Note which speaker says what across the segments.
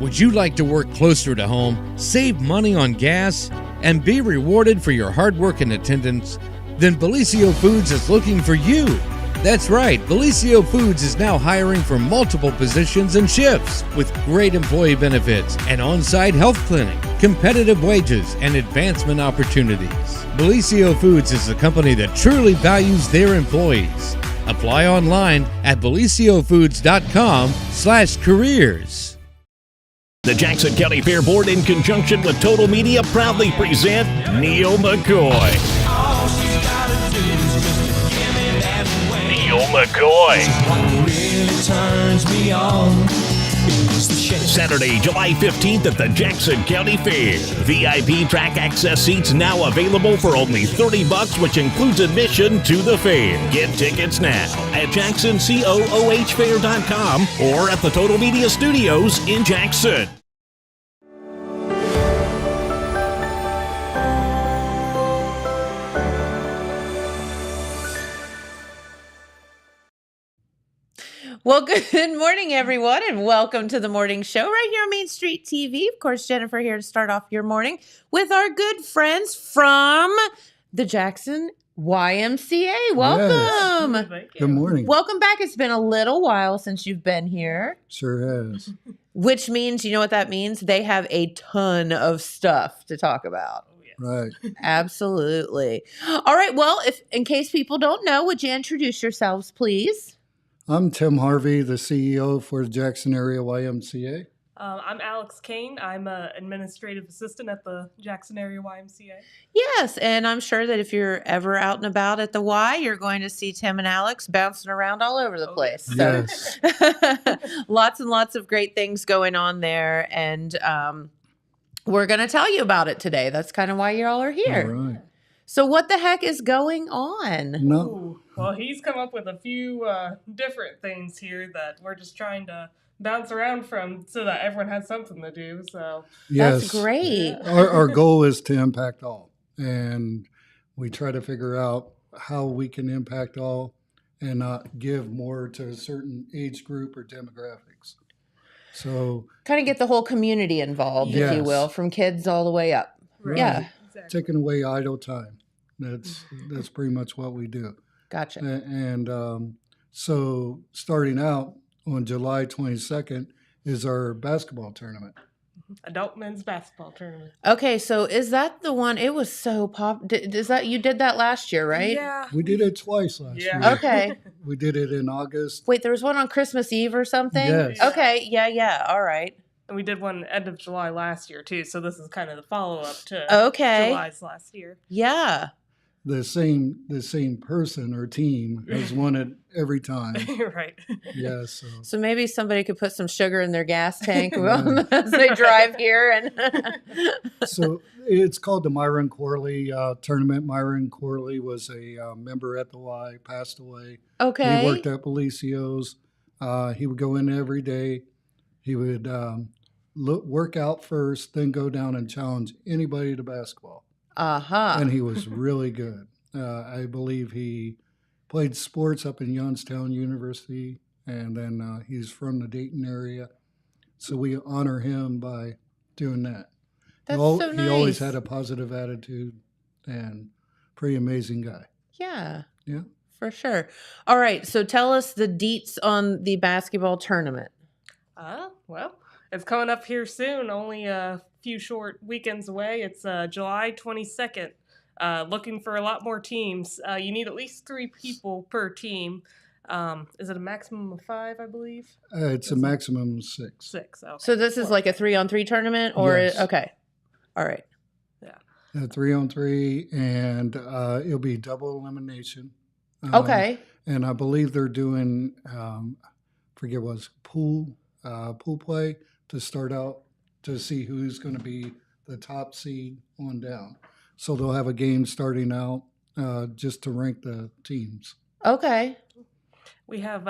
Speaker 1: Would you like to work closer to home, save money on gas, and be rewarded for your hard work and attendance? Then Bellisio Foods is looking for you. That's right, Bellisio Foods is now hiring for multiple positions and shifts with great employee benefits, an on-site health clinic, competitive wages, and advancement opportunities. Bellisio Foods is a company that truly values their employees. Apply online at BellisioFoods.com/careers.
Speaker 2: The Jackson County Fair Board, in conjunction with Total Media, proudly present Neil McCoy. Neil McCoy. Saturday, July 15th at the Jackson County Fair. VIP track access seats now available for only $30, which includes admission to the fair. Get tickets now at JacksonCooHfair.com or at the Total Media Studios in Jackson.
Speaker 3: Well, good morning, everyone, and welcome to the morning show right here on Main Street TV. Of course, Jennifer here to start off your morning with our good friends from the Jackson YMCA. Welcome.
Speaker 4: Yes. Good morning.
Speaker 3: Welcome back. It's been a little while since you've been here.
Speaker 4: Sure has.
Speaker 3: Which means, you know what that means? They have a ton of stuff to talk about.
Speaker 4: Right.
Speaker 3: Absolutely. All right. Well, if in case people don't know, would you introduce yourselves, please?
Speaker 4: I'm Tim Harvey, the CEO for the Jackson Area YMCA.
Speaker 5: I'm Alex Kane. I'm an administrative assistant at the Jackson Area YMCA.
Speaker 3: Yes, and I'm sure that if you're ever out and about at the Y, you're going to see Tim and Alex bouncing around all over the place. So
Speaker 4: Yes.
Speaker 3: lots and lots of great things going on there, and we're going to tell you about it today. That's kind of why you all are here.
Speaker 4: All right.
Speaker 3: So what the heck is going on?
Speaker 4: No.
Speaker 5: Ooh, well, he's come up with a few different things here that we're just trying to bounce around from so that everyone has something to do. So
Speaker 4: Yes.
Speaker 3: That's great.
Speaker 4: Our goal is to impact all. And we try to figure out how we can impact all and not give more to a certain age group or demographics. So
Speaker 3: Kind of get the whole community involved, if you
Speaker 4: Yes.
Speaker 3: will, from kids all the way up.
Speaker 5: Right.
Speaker 3: Yeah,
Speaker 5: Exactly.
Speaker 4: taking away idle time. That's pretty much what we do.
Speaker 3: gotcha.
Speaker 4: And so starting out on July 22nd is our basketball tournament.
Speaker 5: Adult men's basketball tournament.
Speaker 3: Okay, so is that the one? It was so is that you did that last year, right?
Speaker 5: Yeah.
Speaker 4: We did it twice last
Speaker 5: Yeah.
Speaker 4: year.
Speaker 3: Okay.
Speaker 4: We did it in August.
Speaker 3: Wait, there was one on Christmas Eve or something?
Speaker 4: Yes.
Speaker 3: Okay, yeah, all right.
Speaker 5: And we did one end of July last year, too. So this is kind of the follow-up to
Speaker 3: Okay.
Speaker 5: July's last year.
Speaker 3: Yeah.
Speaker 4: The same person or team has won it every time.
Speaker 5: Right.
Speaker 4: Yeah, so
Speaker 3: So maybe somebody could put some sugar in their gas tank as they drive here. And
Speaker 4: so it's called the Myron Corley tournament. Myron Corley was a member at the Y, passed away.
Speaker 3: Okay.
Speaker 4: He worked at Bellisio's. He would go in every day. He would work out first, then go down and challenge anybody to basketball.
Speaker 3: Uh-huh.
Speaker 4: And he was really good. I believe he played sports up in Youngstown University, and then he's from the Dayton area. So we honor him by doing that.
Speaker 3: That's
Speaker 4: He
Speaker 3: so nice.
Speaker 4: He always had a positive attitude and pretty amazing guy.
Speaker 3: Yeah.
Speaker 4: Yeah.
Speaker 3: For sure. All right, so tell us the deets on the basketball tournament.
Speaker 5: Well, it's coming up here soon, only a few short weekends away. It's July 22nd. Looking for a lot more teams. You need at least 3 people per team. Is it a maximum of 5, I believe?
Speaker 4: It's a maximum of 6.
Speaker 5: 6. Okay.
Speaker 3: So this is like a 3-on-3 tournament, or
Speaker 4: Yes.
Speaker 3: okay. All right.
Speaker 4: 3-on-3, and it'll be double elimination.
Speaker 3: Okay.
Speaker 4: And I believe they're doing, forget what it's, pool play to start out to see who's going to be the top seed on down. So they'll have a game starting out just to rank the teams.
Speaker 3: Okay.
Speaker 5: We have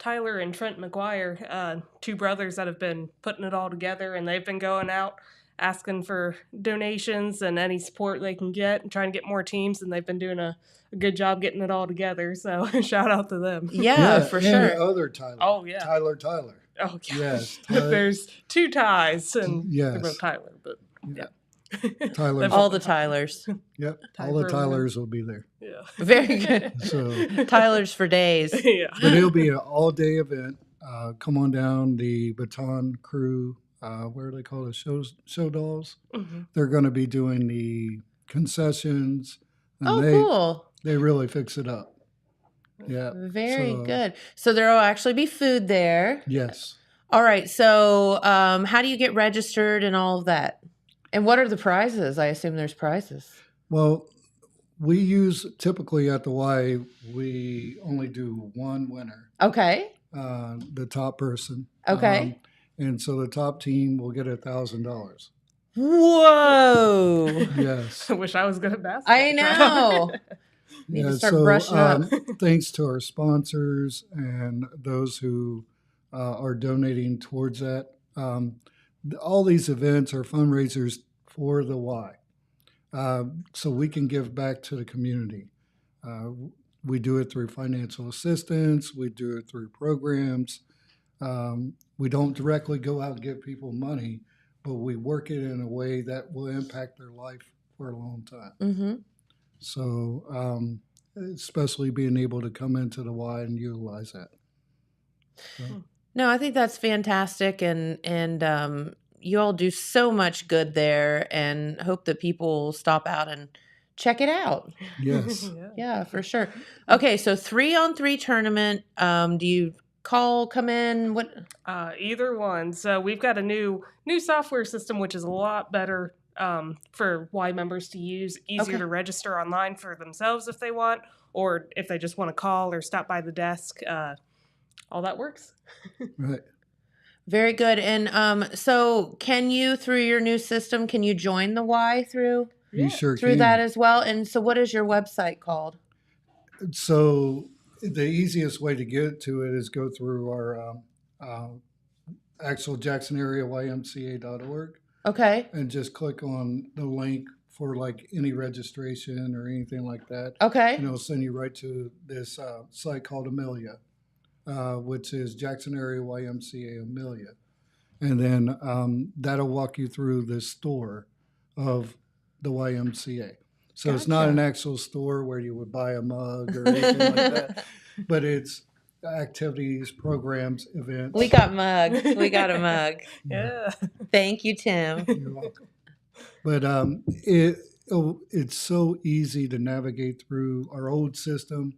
Speaker 5: Tyler and Trent McGuire, 2 brothers that have been putting it all together, and they've been going out asking for donations and any support they can get and trying to get more teams, and they've been doing a good job getting it all together. So shout out to them.
Speaker 3: Yeah, for
Speaker 4: and
Speaker 3: sure.
Speaker 4: other Tyler.
Speaker 5: Oh, yeah.
Speaker 4: Tyler.
Speaker 5: Oh, yeah.
Speaker 4: Yes,
Speaker 5: There's 2 ties, and they're
Speaker 4: Yes.
Speaker 5: both Tyler, but yeah.
Speaker 4: Tyler's.
Speaker 3: All the Tylers.
Speaker 4: Yep,
Speaker 5: Ty
Speaker 4: all the
Speaker 5: Furman.
Speaker 4: Tylers will be there.
Speaker 5: Yeah.
Speaker 3: Very good.
Speaker 4: So,
Speaker 3: Tylers for days.
Speaker 5: Yeah.
Speaker 4: but it'll be an all-day event. Come on down. The Baton Crew, what are they called? Show dolls.
Speaker 5: Mhm.
Speaker 4: They're going to be doing the concessions. And
Speaker 3: Oh,
Speaker 4: they,
Speaker 3: cool.
Speaker 4: They really fix it up. Yeah.
Speaker 3: Very
Speaker 4: So,
Speaker 3: good. So there will actually be food there.
Speaker 4: Yes.
Speaker 3: All right. So how do you get registered and all of that? And what are the prizes? I assume there's prizes.
Speaker 4: Well, we use typically at the Y, we only do one winner,
Speaker 3: Okay.
Speaker 4: the top person.
Speaker 3: Okay.
Speaker 4: And so the top team will get $1,000.
Speaker 3: Whoa.
Speaker 4: Yes.
Speaker 5: I wish I was good at basketball.
Speaker 3: I know. Need to start brushing up.
Speaker 4: Thanks to our sponsors and those who are donating towards that. All these events are fundraisers for the Y, so we can give back to the community. We do it through financial assistance. We do it through programs. We don't directly go out and give people money, but we work it in a way that will impact their life for a long time.
Speaker 3: Mm-hmm.
Speaker 4: So, especially being able to come into the Y and utilize that. So,
Speaker 3: No, I think that's fantastic, and you all do so much good there, and hope that people will stop out and check it out.
Speaker 4: yes.
Speaker 3: Yeah, for sure. Okay, so 3-on-3 tournament. Do you come in? What?
Speaker 5: Either one. So we've got a new software system, which is a lot better for Y members to use. Easier
Speaker 3: Okay.
Speaker 5: to register online for themselves if they want, or if they just want to call or stop by the desk. All that works.
Speaker 4: Right.
Speaker 3: Very good. And so can you, through your new system, can you join the Y through
Speaker 4: You sure can.
Speaker 3: that as well? And so what is your website called?
Speaker 4: So the easiest way to get to it is go through our actual Jackson area YMCA.org
Speaker 3: Okay.
Speaker 4: and just click on the link for like any registration or anything like that.
Speaker 3: Okay.
Speaker 4: And it'll send you right to this site called Amelia, which is Jackson area YMCA Amelia. And then that'll walk you through the store of the YMCA. So it's not
Speaker 3: Gotcha.
Speaker 4: an actual store where you would buy a mug or anything like that, but it's activities, programs, events.
Speaker 3: We got mugs. We got a mug.
Speaker 5: Yeah.
Speaker 3: Thank you, Tim.
Speaker 4: You're welcome. But it's so easy to navigate through our old system.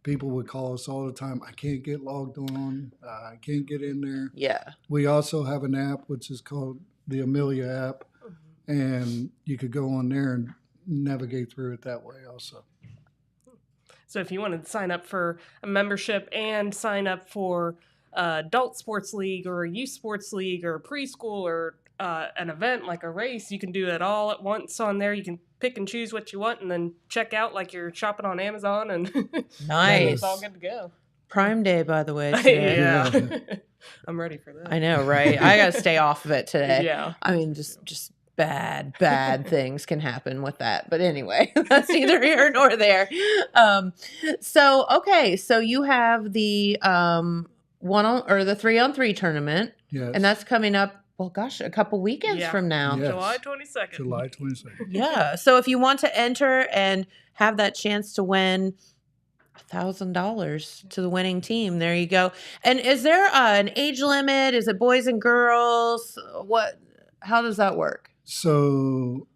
Speaker 4: People would call us all the time. I can't get logged on. I can't get in there.
Speaker 3: Yeah.
Speaker 4: We also have an app which is called the Amelia app, and you could go on there and navigate through it that way also.
Speaker 5: So if you want to sign up for a membership and sign up for adult sports league or a youth sports league or preschool or an event like a race, you can do it all at once on there. You can pick and choose what you want and then check out like you're shopping on Amazon, and
Speaker 3: Nice.
Speaker 5: it's all good to go.
Speaker 3: Prime Day, by the way. Today.
Speaker 5: Yeah. I'm ready for that.
Speaker 3: I know, right? I got to stay off of it today.
Speaker 5: Yeah.
Speaker 3: I mean, just bad things can happen with that. But anyway, that's neither here nor there. So you have the 3-on-3 tournament,
Speaker 4: Yes.
Speaker 3: and that's coming up. Well, gosh, a couple weekends
Speaker 5: Yeah.
Speaker 3: from now.
Speaker 4: Yes.
Speaker 5: July 22nd.
Speaker 4: July 22nd.
Speaker 3: Yeah. So if you want to enter and have that chance to win $1,000 to the winning team, there you go. And is there an age limit? Is it boys and girls? How does that work?
Speaker 4: So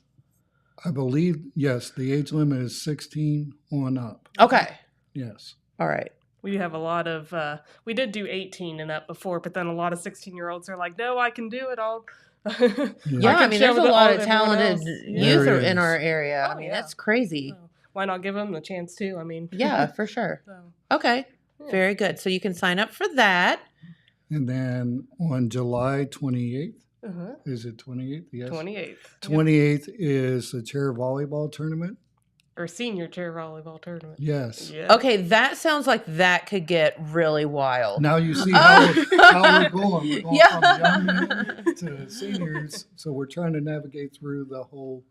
Speaker 4: I believe, yes, the age limit is 16 on up.
Speaker 3: Okay.
Speaker 4: Yes.
Speaker 3: All right.
Speaker 5: We have a lot of, we did do 18 and up before, but then a lot of 16-year-olds are like, no, I can do it all.
Speaker 3: Yeah, I mean, there's a lot of talented youth
Speaker 4: There
Speaker 3: in
Speaker 4: is.
Speaker 3: our area.
Speaker 5: Oh,
Speaker 3: I mean,
Speaker 5: yeah.
Speaker 3: that's crazy.
Speaker 5: So why not give them the chance too? I mean,
Speaker 3: Yeah, for sure.
Speaker 5: So,
Speaker 3: Okay.
Speaker 5: yeah.
Speaker 3: Very good. So you can sign up for that.
Speaker 4: And then on July 28th,
Speaker 5: Uh-huh.
Speaker 4: is it 28th? Yes.
Speaker 5: 28th.
Speaker 4: 28th is the chair volleyball tournament.
Speaker 5: Or senior chair volleyball tournament.
Speaker 4: Yes.
Speaker 5: Yeah.
Speaker 3: Okay, that sounds like that could get really wild.
Speaker 4: Now you see how we're going. We're going
Speaker 3: Yeah.
Speaker 4: from young men to seniors. So we're trying to navigate through the whole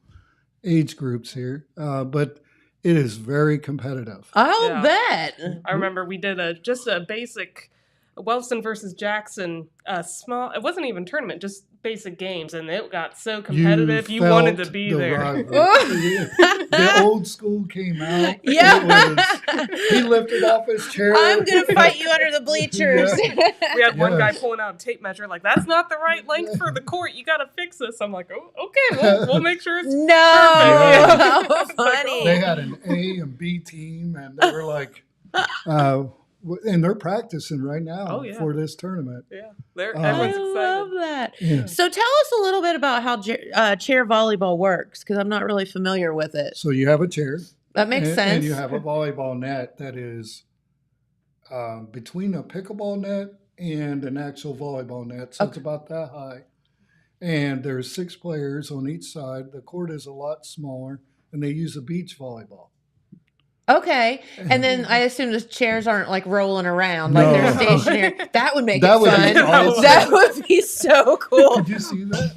Speaker 4: age groups here. But it is very competitive.
Speaker 3: I'll
Speaker 5: Yeah.
Speaker 3: bet.
Speaker 5: I remember we did just a basic Wellston versus Jackson, small. It wasn't even tournament, just basic games, and it got so competitive. You wanted to be there.
Speaker 4: The old school came out.
Speaker 3: Yeah.
Speaker 4: He lifted off his chair.
Speaker 3: I'm going to fight you under the bleachers.
Speaker 4: Yeah.
Speaker 5: We had one guy pulling out a tape measure, like, that's not the right length for the court. You got to fix this. I'm like, oh, okay, we'll make sure it's
Speaker 3: No.
Speaker 4: Yeah.
Speaker 3: How funny.
Speaker 4: They had an A and B team, and they were like, and they're practicing right now for this tournament.
Speaker 5: Yeah, everyone's excited.
Speaker 3: I love that.
Speaker 4: Yeah.
Speaker 3: So tell us a little bit about how chair volleyball works, because I'm not really familiar with it.
Speaker 4: So you have a chair.
Speaker 3: That makes sense.
Speaker 4: And you have a volleyball net that is between a pickleball net and an actual volleyball net. So it's about that high. And there's 6 players on each side. The court is a lot smaller, and they use a beach volleyball.
Speaker 3: Okay. And then I assume the chairs aren't like rolling around, like they're stationary. That would make it
Speaker 4: would
Speaker 3: fun.
Speaker 4: be awesome.
Speaker 3: That would be so cool.
Speaker 4: Did you see that?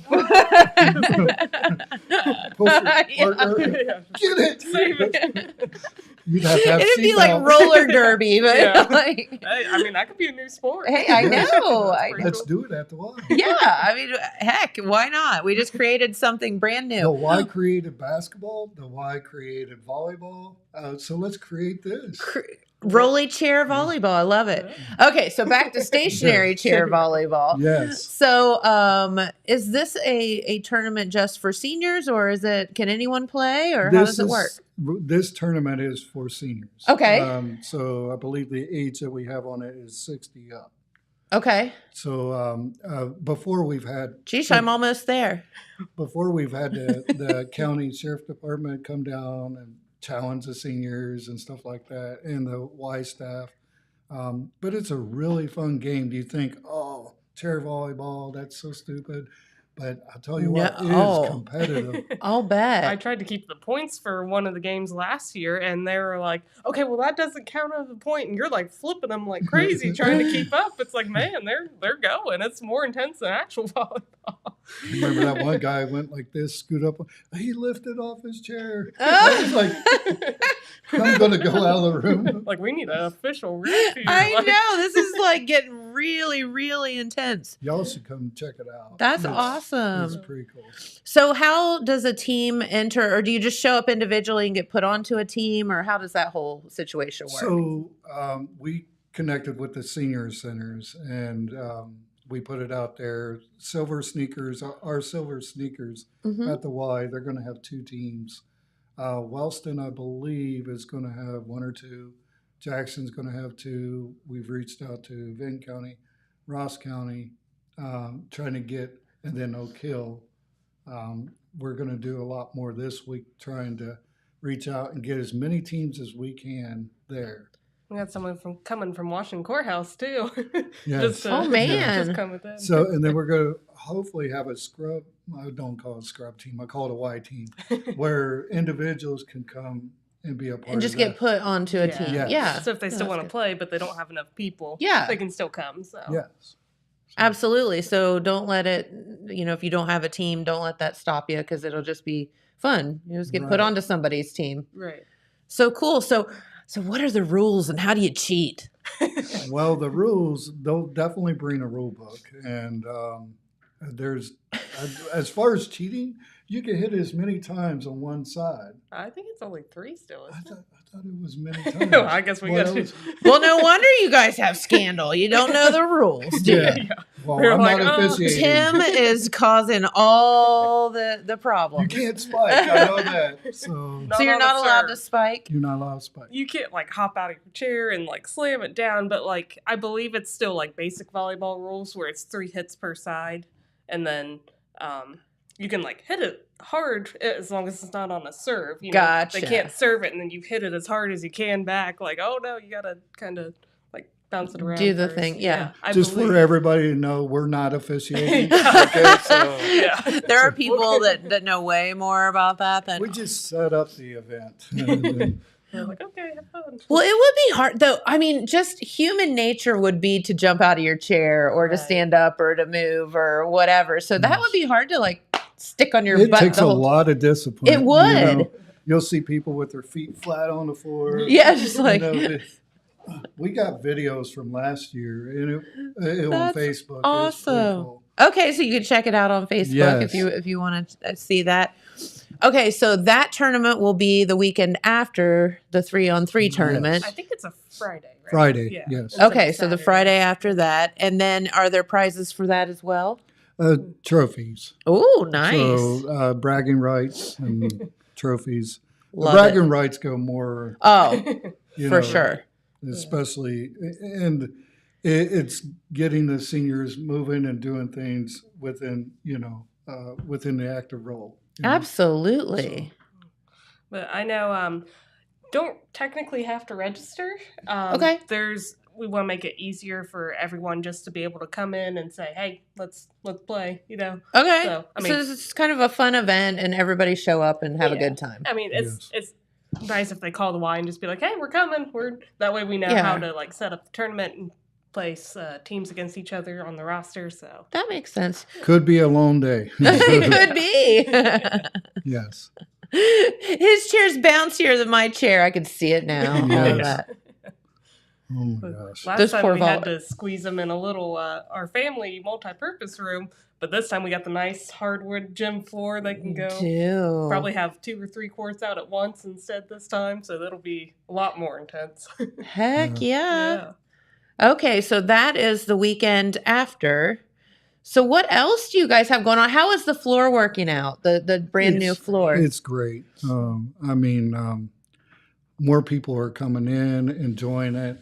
Speaker 4: Partner. Get it.
Speaker 5: Save it.
Speaker 4: You'd have to have
Speaker 3: It'd be
Speaker 4: seatbelt.
Speaker 3: like roller derby, but
Speaker 5: Yeah.
Speaker 3: like,
Speaker 5: Hey, I mean, that could be a new sport.
Speaker 3: hey, I know.
Speaker 5: That's pretty
Speaker 4: Let's
Speaker 5: cool.
Speaker 4: do it at the Y.
Speaker 3: Yeah, I mean, heck, why not? We just created something brand
Speaker 4: The
Speaker 3: new.
Speaker 4: Y created basketball. The Y created volleyball. So let's create this.
Speaker 3: Rolly chair volleyball. I love it. Okay, so back to stationary chair volleyball.
Speaker 4: Yes.
Speaker 3: So, is this a tournament just for seniors, or can anyone play, or how does it work?
Speaker 4: This tournament is for seniors.
Speaker 3: Okay.
Speaker 4: So I believe the age that we have on it is 60 up.
Speaker 3: Okay.
Speaker 4: So before we've had
Speaker 3: I'm almost there.
Speaker 4: before we've had the county sheriff department come down and challenge the seniors and stuff like that, and the Y staff. But it's a really fun game. Do you think, oh, chair volleyball, that's so stupid? But I'll tell you what, it is competitive.
Speaker 3: I'll bet.
Speaker 5: I tried to keep the points for one of the games last year, and they were like, okay, well, that doesn't count as a point. And you're like flipping them like crazy trying to keep up. It's like, man, they're going. It's more intense than actual volleyball.
Speaker 4: Remember that one guy went like this, scoot up. He lifted off his chair.
Speaker 3: Oh.
Speaker 4: I was like, I'm going to go out of the room.
Speaker 5: Like, we need an official review.
Speaker 3: I
Speaker 5: Like,
Speaker 3: know. This is like getting really, really intense.
Speaker 4: Y'all should come check it out.
Speaker 3: That's
Speaker 4: It's
Speaker 3: awesome.
Speaker 4: pretty cool.
Speaker 3: So how does a team enter, or do you just show up individually and get put onto a team, or how does that whole situation work?
Speaker 4: So we connected with the senior centers, and we put it out there. Silver Sneakers, our Silver Sneakers at the Y, they're going to have 2 teams. Wellston, I believe, is going to have 1 or 2. Jackson's going to have 2. We've reached out to Venn County, Ross County, trying to get, and then Oak Hill. We're going to do a lot more this week, trying to reach out and get as many teams as we can there.
Speaker 5: We got someone coming from Washington Courthouse, too.
Speaker 4: Yes.
Speaker 3: Oh, man.
Speaker 5: Just come with them.
Speaker 4: So, and then we're going to hopefully have a scrub. I don't call it a scrub team. I call it a Y team, where individuals can come and be a part
Speaker 3: and just
Speaker 4: of
Speaker 3: get
Speaker 4: that.
Speaker 3: put onto a
Speaker 5: Yeah.
Speaker 3: team.
Speaker 4: Yes.
Speaker 3: Yeah.
Speaker 5: So if they still
Speaker 3: That's
Speaker 5: want to
Speaker 3: good.
Speaker 5: play, but they don't have enough people,
Speaker 3: Yeah.
Speaker 5: they can still come. So
Speaker 4: Yes.
Speaker 3: Absolutely. So don't let it, if you don't have a team, don't let that stop you, because it'll just be fun. You just get put
Speaker 4: Right.
Speaker 3: onto somebody's team.
Speaker 5: Right.
Speaker 3: So cool. So what are the rules, and how do you cheat?
Speaker 4: Well, the rules, they'll definitely bring a rule book. And there's, as far as cheating, you can hit as many times on one side.
Speaker 5: I think it's only 3 still,
Speaker 4: I
Speaker 5: isn't it?
Speaker 4: thought it was many times.
Speaker 5: Well, I guess we
Speaker 4: Well,
Speaker 5: got
Speaker 4: that
Speaker 5: to.
Speaker 4: was-
Speaker 3: Well, no wonder you guys have scandal. You don't know the rules, do
Speaker 4: Yeah.
Speaker 3: you?
Speaker 4: Well,
Speaker 5: We were
Speaker 4: I'm
Speaker 5: like,
Speaker 4: not
Speaker 5: oh,
Speaker 4: officiating.
Speaker 3: Tim is causing all the
Speaker 4: You
Speaker 3: problems.
Speaker 4: can't spike. I know that. So
Speaker 5: Not
Speaker 3: So you're
Speaker 5: on
Speaker 3: not
Speaker 5: a
Speaker 3: allowed
Speaker 5: serve.
Speaker 3: to spike?
Speaker 4: you're not allowed to spike.
Speaker 5: You can't like hop out of your chair and like slam it down, but like I believe it's still like basic volleyball rules where it's 3 hits per side, and then you can like hit it hard as long as it's not on a serve. You know,
Speaker 3: Gotcha.
Speaker 5: They can't serve it, and then you hit it as hard as you can back. Like, oh no, you gotta kind of like bounce it around.
Speaker 3: Do the
Speaker 5: first.
Speaker 3: thing, yeah.
Speaker 5: I
Speaker 4: Just
Speaker 5: believe.
Speaker 4: for everybody to know, we're not officiating.
Speaker 5: Yeah.
Speaker 4: Okay, so
Speaker 5: Yeah.
Speaker 3: There are people that know way more about that than
Speaker 4: we just set up the event.
Speaker 5: They're like, okay, have fun.
Speaker 3: Well, it would be hard, though. I mean, just human nature would be to jump out of your chair or to
Speaker 5: Right.
Speaker 3: stand up or to move or whatever. So that would be hard to like stick on your
Speaker 4: It
Speaker 3: butt.
Speaker 4: takes
Speaker 3: the
Speaker 4: a
Speaker 3: whole
Speaker 4: lot of discipline.
Speaker 3: It would.
Speaker 4: You'll see people with their feet flat on the floor.
Speaker 3: Yeah, just like-
Speaker 4: they- We got videos from last year on
Speaker 3: That's
Speaker 4: Facebook. It's pretty
Speaker 3: awesome.
Speaker 4: cool.
Speaker 3: Okay, so you can check it out on Facebook
Speaker 4: Yes.
Speaker 3: if you want to see that. Okay, so that tournament will be the weekend after the 3-on-3 tournament.
Speaker 5: I think it's a Friday, right?
Speaker 4: Friday,
Speaker 5: Yeah.
Speaker 4: yes.
Speaker 5: Instead of
Speaker 3: Okay, so the
Speaker 5: Saturday.
Speaker 3: Friday after that, and then are there prizes for that as well?
Speaker 4: Trophies.
Speaker 3: Oh, nice.
Speaker 4: So bragging rights and trophies.
Speaker 3: Love
Speaker 4: the bragging
Speaker 3: it.
Speaker 4: rights go more,
Speaker 3: Oh,
Speaker 4: you
Speaker 3: for
Speaker 4: know,
Speaker 3: sure.
Speaker 4: especially, and it's getting the seniors moving and doing things within, within the active role.
Speaker 3: Absolutely.
Speaker 5: But I know don't technically have to register.
Speaker 3: Okay.
Speaker 5: We want to make it easier for everyone just to be able to come in and say, "Hey, let's play,"
Speaker 3: Okay.
Speaker 5: So, I mean,
Speaker 3: so it's kind of a fun event and everybody show up and have a
Speaker 5: Yeah.
Speaker 3: good time.
Speaker 5: I mean, it's nice if they call the Y and just be like, "Hey, we're coming." That way we know
Speaker 3: Yeah.
Speaker 5: how to like set up the tournament and place teams against each other on the roster. So
Speaker 3: That makes sense.
Speaker 4: Could be a long day.
Speaker 3: It could be.
Speaker 4: Yes.
Speaker 3: His chair's bouncier than my chair. I can see it now. All of
Speaker 4: Yes.
Speaker 3: that.
Speaker 4: Oh my gosh.
Speaker 5: last
Speaker 3: Those
Speaker 5: time
Speaker 3: poor
Speaker 5: we had to squeeze them in a little our family multi-purpose room, but this time we got the nice hardwood gym floor. They can go
Speaker 3: Do.
Speaker 5: probably have 2 or 3 courts out at once instead this time, so that'll be a lot more intense.
Speaker 3: Heck yeah.
Speaker 5: Yeah.
Speaker 3: Okay, so that is the weekend after. So what else do you guys have going on? How is the floor working out? The brand new floor.
Speaker 4: It's great. More people are coming in, enjoying it.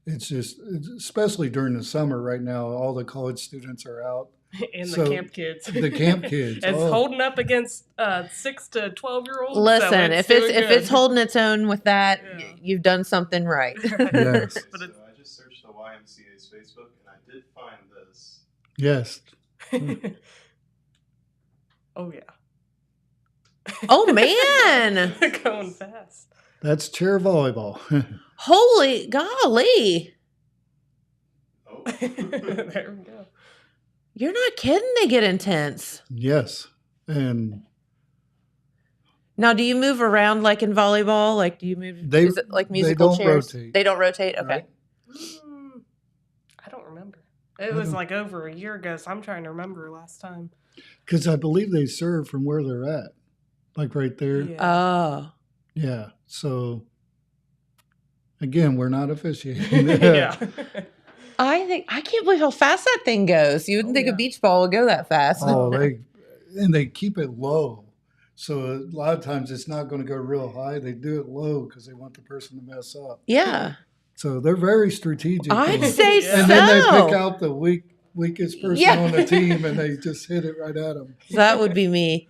Speaker 4: It's especially during the summer right now, all the college students are out.
Speaker 5: And
Speaker 4: So,
Speaker 5: the camp kids.
Speaker 4: The camp kids.
Speaker 5: It's
Speaker 4: oh,
Speaker 5: holding up against 6 to 12-year-olds.
Speaker 3: Listen, if it's
Speaker 5: holding.
Speaker 3: holding its own with that,
Speaker 5: Yeah.
Speaker 3: you've done something right.
Speaker 4: Yes.
Speaker 5: But
Speaker 6: So
Speaker 5: it's,
Speaker 6: I just searched the YMCA's Facebook and I did find this.
Speaker 4: yes.
Speaker 5: oh yeah,
Speaker 3: Oh man.
Speaker 5: going fast.
Speaker 4: That's chair volleyball.
Speaker 3: Holy golly.
Speaker 6: Oh.
Speaker 5: There we go.
Speaker 3: You're not kidding, they get intense.
Speaker 4: Yes. And
Speaker 3: Now, do you move around like in volleyball? Like, do you move?
Speaker 4: They-
Speaker 3: is it like musical
Speaker 4: don't
Speaker 3: chairs?
Speaker 4: rotate.
Speaker 3: They don't rotate. Okay.
Speaker 4: Right.
Speaker 5: I don't remember. It was like over a year ago, so I'm trying to remember last time.
Speaker 4: because I believe they serve from where they're at, like right there.
Speaker 5: Yeah.
Speaker 3: Oh,
Speaker 4: Yeah. So again, we're not officiating.
Speaker 5: yeah.
Speaker 3: I can't believe how fast that thing goes. You wouldn't
Speaker 5: Oh,
Speaker 3: think
Speaker 5: yeah.
Speaker 3: a beach ball would go that fast.
Speaker 4: Oh, they keep it low. So a lot of times it's not going to go real high. They do it low because they want the person to mess up.
Speaker 3: Yeah,
Speaker 4: So they're very strategic.
Speaker 3: I'd
Speaker 4: and,
Speaker 3: say
Speaker 5: Yeah.
Speaker 4: and then they
Speaker 3: so.
Speaker 4: pick out the weakest person
Speaker 3: Yeah.
Speaker 4: on the team and they just hit it right at them.
Speaker 3: That would be me.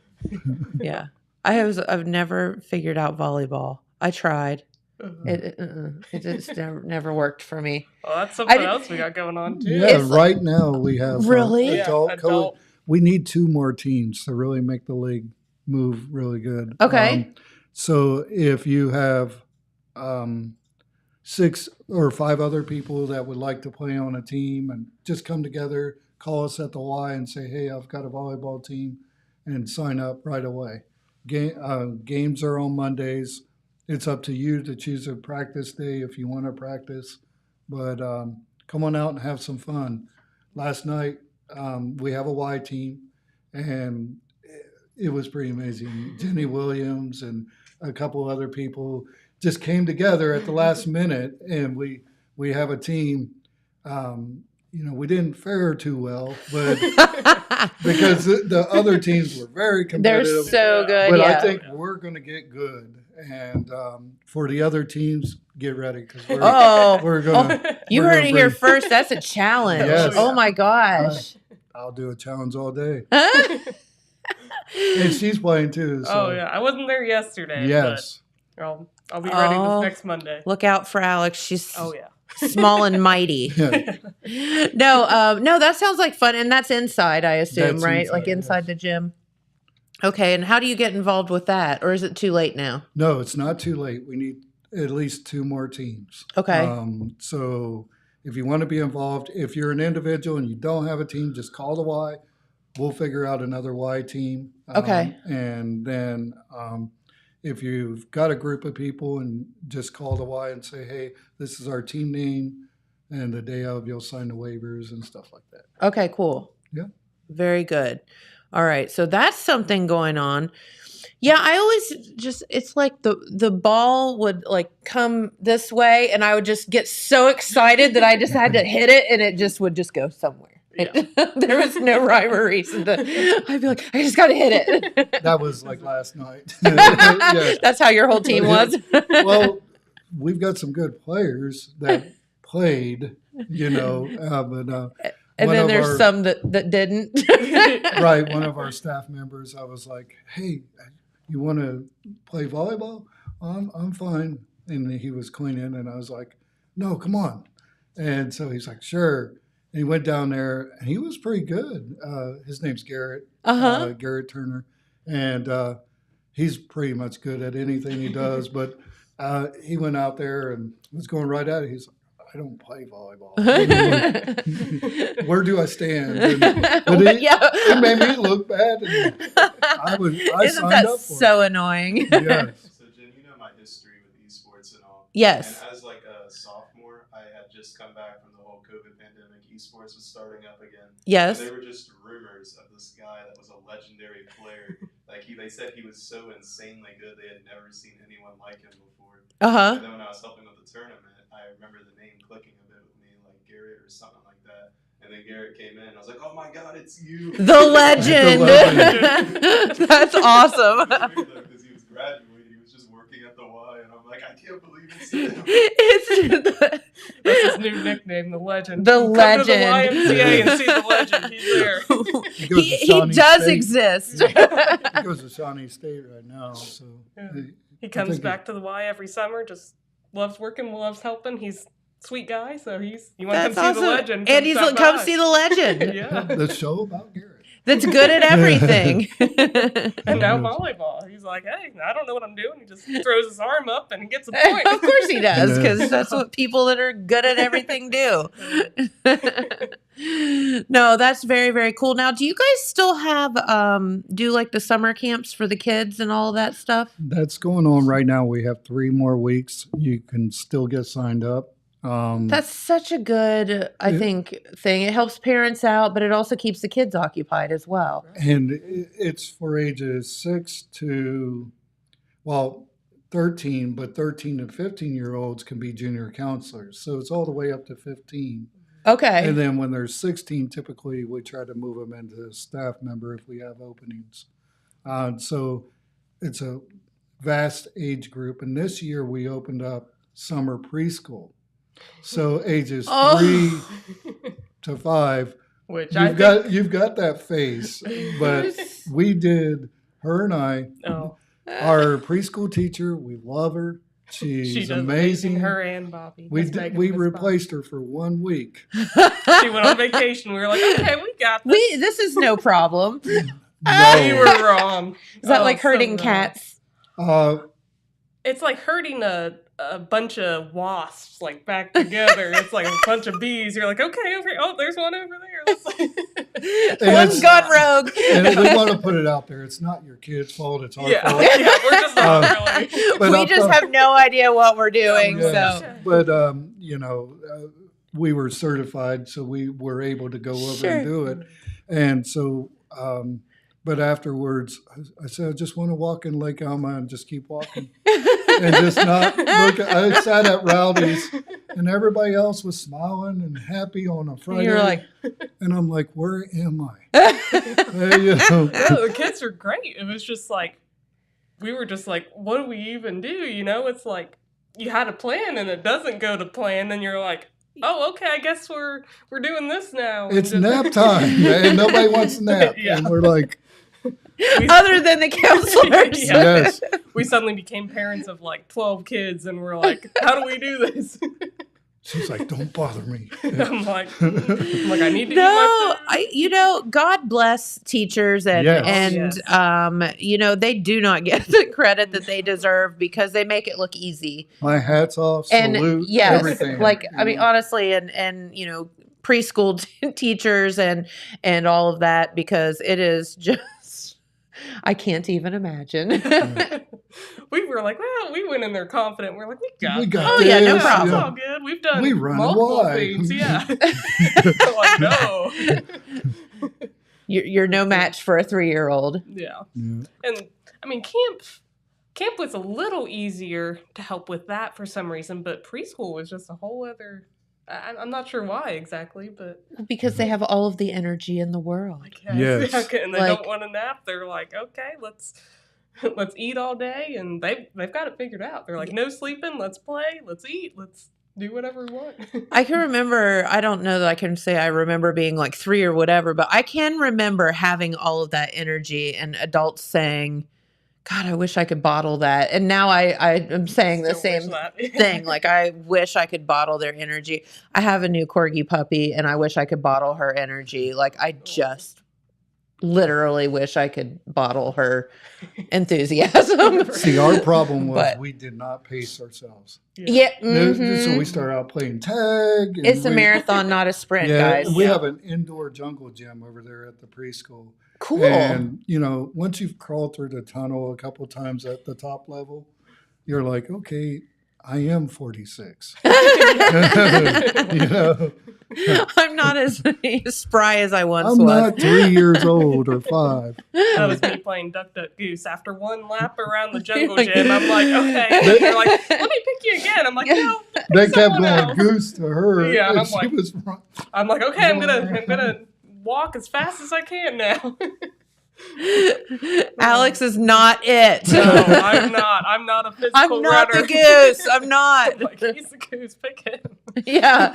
Speaker 3: Yeah, I've never figured out volleyball. I tried. It just never worked for me.
Speaker 5: Well, that's
Speaker 3: I
Speaker 5: something
Speaker 3: did-
Speaker 5: else we got going on too.
Speaker 4: Yeah,
Speaker 3: It's-
Speaker 4: right now we have
Speaker 3: Really?
Speaker 4: adult,
Speaker 5: Yeah,
Speaker 4: co-
Speaker 5: adult.
Speaker 4: We need 2 more teams to really make the league move really good.
Speaker 3: Okay.
Speaker 4: So if you have 6 or 5 other people that would like to play on a team and just come together, call us at the Y and say, hey, I've got a volleyball team, and sign up right away. Games are on Mondays. It's up to you to choose a practice day if you want to practice. But come on out and have some fun. Last night, we have a Y team, and it was pretty amazing. Jenny Williams and a couple other people just came together at the last minute, and we have a team. We didn't fare too well, but because the other teams were very
Speaker 3: They're
Speaker 4: competitive.
Speaker 3: so good.
Speaker 4: But
Speaker 3: Yeah.
Speaker 4: I think we're going to get good. And for the other teams, get ready because
Speaker 3: Oh,
Speaker 4: we're going to.
Speaker 3: you
Speaker 4: we're
Speaker 3: heard
Speaker 4: gonna
Speaker 3: it here
Speaker 4: bring-
Speaker 3: first. That's a challenge.
Speaker 4: Yes.
Speaker 3: Oh my gosh.
Speaker 4: I'll do a challenge all day.
Speaker 3: Huh?
Speaker 4: And she's playing too. So.
Speaker 5: Oh yeah, I wasn't there yesterday.
Speaker 4: Yes.
Speaker 5: But I'll be ready
Speaker 3: Oh.
Speaker 5: this next Monday.
Speaker 3: Look out for Alex. She's
Speaker 5: Oh yeah.
Speaker 3: small and mighty.
Speaker 4: Yeah.
Speaker 3: No, that sounds like fun. And that's inside, I assume,
Speaker 4: That's
Speaker 3: right?
Speaker 4: inside,
Speaker 3: Like inside
Speaker 4: yes.
Speaker 3: the gym. Okay. And how do you get involved with that? Or is it too late now?
Speaker 4: No, it's not too late. We need at least 2 more teams.
Speaker 3: Okay.
Speaker 4: So if you want to be involved, if you're an individual and you don't have a team, just call the Y. We'll figure out another Y team.
Speaker 3: Okay.
Speaker 4: And then if you've got a group of people and just call the Y and say, hey, this is our team name, and the day of you'll sign the waivers and stuff like that.
Speaker 3: Okay, cool.
Speaker 4: Yeah.
Speaker 3: Very good. All right. So that's something going on. Yeah, I always just, it's like the ball would like come this way and I would just get so excited that I just had to hit it and it just would just go somewhere. There was no rhyme or reason to, I'd be like, I just got to hit it.
Speaker 4: That was like last night. Yes.
Speaker 3: That's how your whole team was?
Speaker 4: Well, we've got some good players that played, but
Speaker 3: and then there's some that didn't.
Speaker 4: right. One of our staff members, I was like, hey, you want to play volleyball? I'm fine. And he was cleaning, and I was like, no, come on. And so he's like, sure. And he went down there, and he was pretty good. His name's Garrett, Garrett Turner. And he's pretty much good at anything he does. But he went out there and was going right at it. He's like, I don't play volleyball. Where do I stand? It made me look bad. And I
Speaker 3: Isn't
Speaker 4: signed
Speaker 3: that
Speaker 4: up for
Speaker 3: so
Speaker 4: it.
Speaker 3: annoying?
Speaker 4: Yes.
Speaker 6: So, Jen, you know my history with esports and all.
Speaker 3: Yes.
Speaker 6: And as like a sophomore, I had just come back from the whole COVID pandemic. Esports was starting up again.
Speaker 3: Yes.
Speaker 6: And they were just rumors of this guy that was a legendary player. They said he was so insanely good they had never seen anyone like him before.
Speaker 3: Uh-huh.
Speaker 6: And then when I was helping with the tournament, I remember the name clicking a bit with me, like Garrett or something like that. And then Garrett came in, and I was like, "Oh my God, it's you!"
Speaker 3: The legend. That's awesome.
Speaker 6: Because he was graduating, he was just working at the Y, and I'm like, I can't believe it's him.
Speaker 5: That's his new nickname, the Legend.
Speaker 3: The
Speaker 5: Come
Speaker 3: Legend.
Speaker 5: to the YMCA and see the Legend. He's there.
Speaker 3: He does exist.
Speaker 4: He goes to Shawnee State right now. So
Speaker 5: Yeah. He comes back to the Y every summer, just loves working, loves helping. He's a sweet guy, so you want to come see the Legend.
Speaker 3: And he's like, come see the Legend.
Speaker 5: Yeah.
Speaker 4: The show about Garrett.
Speaker 3: That's good at everything.
Speaker 5: And now volleyball. He's like, hey, I don't know what I'm doing. He just throws his arm up and gets a point.
Speaker 3: Of course he does, because that's what people that are good at everything do. No, that's very, very cool. Now, do you guys still have, do like the summer camps for the kids and all of that stuff?
Speaker 4: That's going on right now. We have 3 more weeks. You can still get signed up.
Speaker 3: That's such a good, I think, thing. It helps parents out, but it also keeps the kids occupied as well.
Speaker 4: And it's for ages 6 to, 13, but 13 to 15-year-olds can be junior counselors. So it's all the way up to 15.
Speaker 3: Okay.
Speaker 4: And then when they're 16, typically we try to move them into a staff member if we have openings. So it's a vast age group. And this year we opened up summer preschool. So ages 3 to 5.
Speaker 5: Which
Speaker 4: you've got that face, but we did, her and I, our preschool teacher, we love her. She's amazing.
Speaker 5: Her and Bobby.
Speaker 4: We replaced her for 1 week.
Speaker 5: She went on vacation. We were like, okay, we got this.
Speaker 3: This is no problem.
Speaker 4: No.
Speaker 5: You were wrong.
Speaker 3: Is that like herding
Speaker 5: so
Speaker 3: cats?
Speaker 5: It's like herding a bunch of wasps like back together. It's like a bunch of bees. You're like, okay, over here. Oh, there's one over there.
Speaker 3: One's gone rogue.
Speaker 4: And we want to put it out there. It's not your kid's fault. It's our fault.
Speaker 5: Yeah, we're just not really.
Speaker 3: We just have no idea what we're doing. So,
Speaker 4: but we were certified, so we were able to go over and do it. And so, but afterwards, I said, I just want to walk in Lake Alma and just keep walking. And just not look. I sat at Rowdy's, and everybody else was smiling and happy on a Friday.
Speaker 3: You're like,
Speaker 4: and I'm like, where am I?
Speaker 5: The kids are great. It was just like, we were just like, what do we even do? It's like you had a plan and it doesn't go to plan, and you're like, oh, okay, I guess we're doing this now.
Speaker 4: It's nap time, and nobody wants to nap, and we're like.
Speaker 3: Other than the counselors.
Speaker 4: Yes.
Speaker 5: We suddenly became parents of like 12 kids, and we're like, how do we do this?
Speaker 4: She's like, don't bother me.
Speaker 5: I'm like, I need to eat my food.
Speaker 3: God bless teachers and they do not get the credit that they deserve because they make it look easy.
Speaker 4: My hat's off,
Speaker 3: and
Speaker 4: salute,
Speaker 3: yes,
Speaker 4: everything.
Speaker 3: Honestly, and preschool teachers and all of that, because it is just, I can't even imagine.
Speaker 5: We were like, well, we went in there confident. We're like, we got
Speaker 4: We
Speaker 5: this.
Speaker 4: got
Speaker 3: Oh, yeah, no
Speaker 4: this,
Speaker 3: problem.
Speaker 5: It's all good. We've done
Speaker 4: We run
Speaker 5: multiple
Speaker 4: wide.
Speaker 5: things. Yeah. We're like, no.
Speaker 3: You're no match for a 3-year-old.
Speaker 5: Yeah.
Speaker 4: Yeah.
Speaker 5: And I mean, camp was a little easier to help with that for some reason, but preschool was just a whole other. I'm not sure why exactly, but
Speaker 3: Because they have all of the energy in the world.
Speaker 5: I guess.
Speaker 4: Yes.
Speaker 5: Okay, and they
Speaker 3: Like-
Speaker 5: don't want to nap. They're like, okay, let's eat all day, and they've got it figured out. They're like, no sleeping, let's play, let's eat, let's do whatever we want.
Speaker 3: I can remember, I don't know that I can say I remember being like 3 or whatever, but I can remember having all of that energy and adults saying, God, I wish I could bottle that. And now I am saying the
Speaker 5: Still wish
Speaker 3: same
Speaker 5: that.
Speaker 3: thing. Like, I wish I could bottle their energy. I have a new corgi puppy and I wish I could bottle her energy. Like, I just literally wish I could bottle her enthusiasm.
Speaker 4: See, our problem was
Speaker 3: But-
Speaker 4: we did not pace ourselves.
Speaker 3: Yeah.
Speaker 4: So
Speaker 3: mhm.
Speaker 4: we started out playing tag. And
Speaker 3: It's a
Speaker 4: we-
Speaker 3: marathon, not a sprint,
Speaker 4: Yeah,
Speaker 3: guys.
Speaker 4: we have an indoor jungle gym over there at the preschool.
Speaker 3: Cool.
Speaker 4: And, once you've crawled through the tunnel a couple times at the top level, you're like, okay, I am 46.
Speaker 3: I'm not as spry as I once
Speaker 4: I'm
Speaker 3: was.
Speaker 4: not 3 years old or 5.
Speaker 5: That was me playing Duck Duck Goose. After one lap around the jungle
Speaker 3: Like-
Speaker 5: gym, I'm like, okay. They're like, let me pick you again. I'm like, no.
Speaker 4: They kept
Speaker 5: someone
Speaker 4: going
Speaker 5: else.
Speaker 4: goose to her.
Speaker 5: Yeah,
Speaker 4: and
Speaker 5: I'm
Speaker 4: she
Speaker 5: like-
Speaker 4: was
Speaker 5: I'm like, okay, I'm gonna walk as fast as I can now.
Speaker 3: Alex is not it.
Speaker 5: No, I'm not. I'm not a physical
Speaker 3: I'm not
Speaker 5: runner.
Speaker 3: the goose. I'm not.
Speaker 5: Like, he's the goose. Pick him.
Speaker 3: Yeah.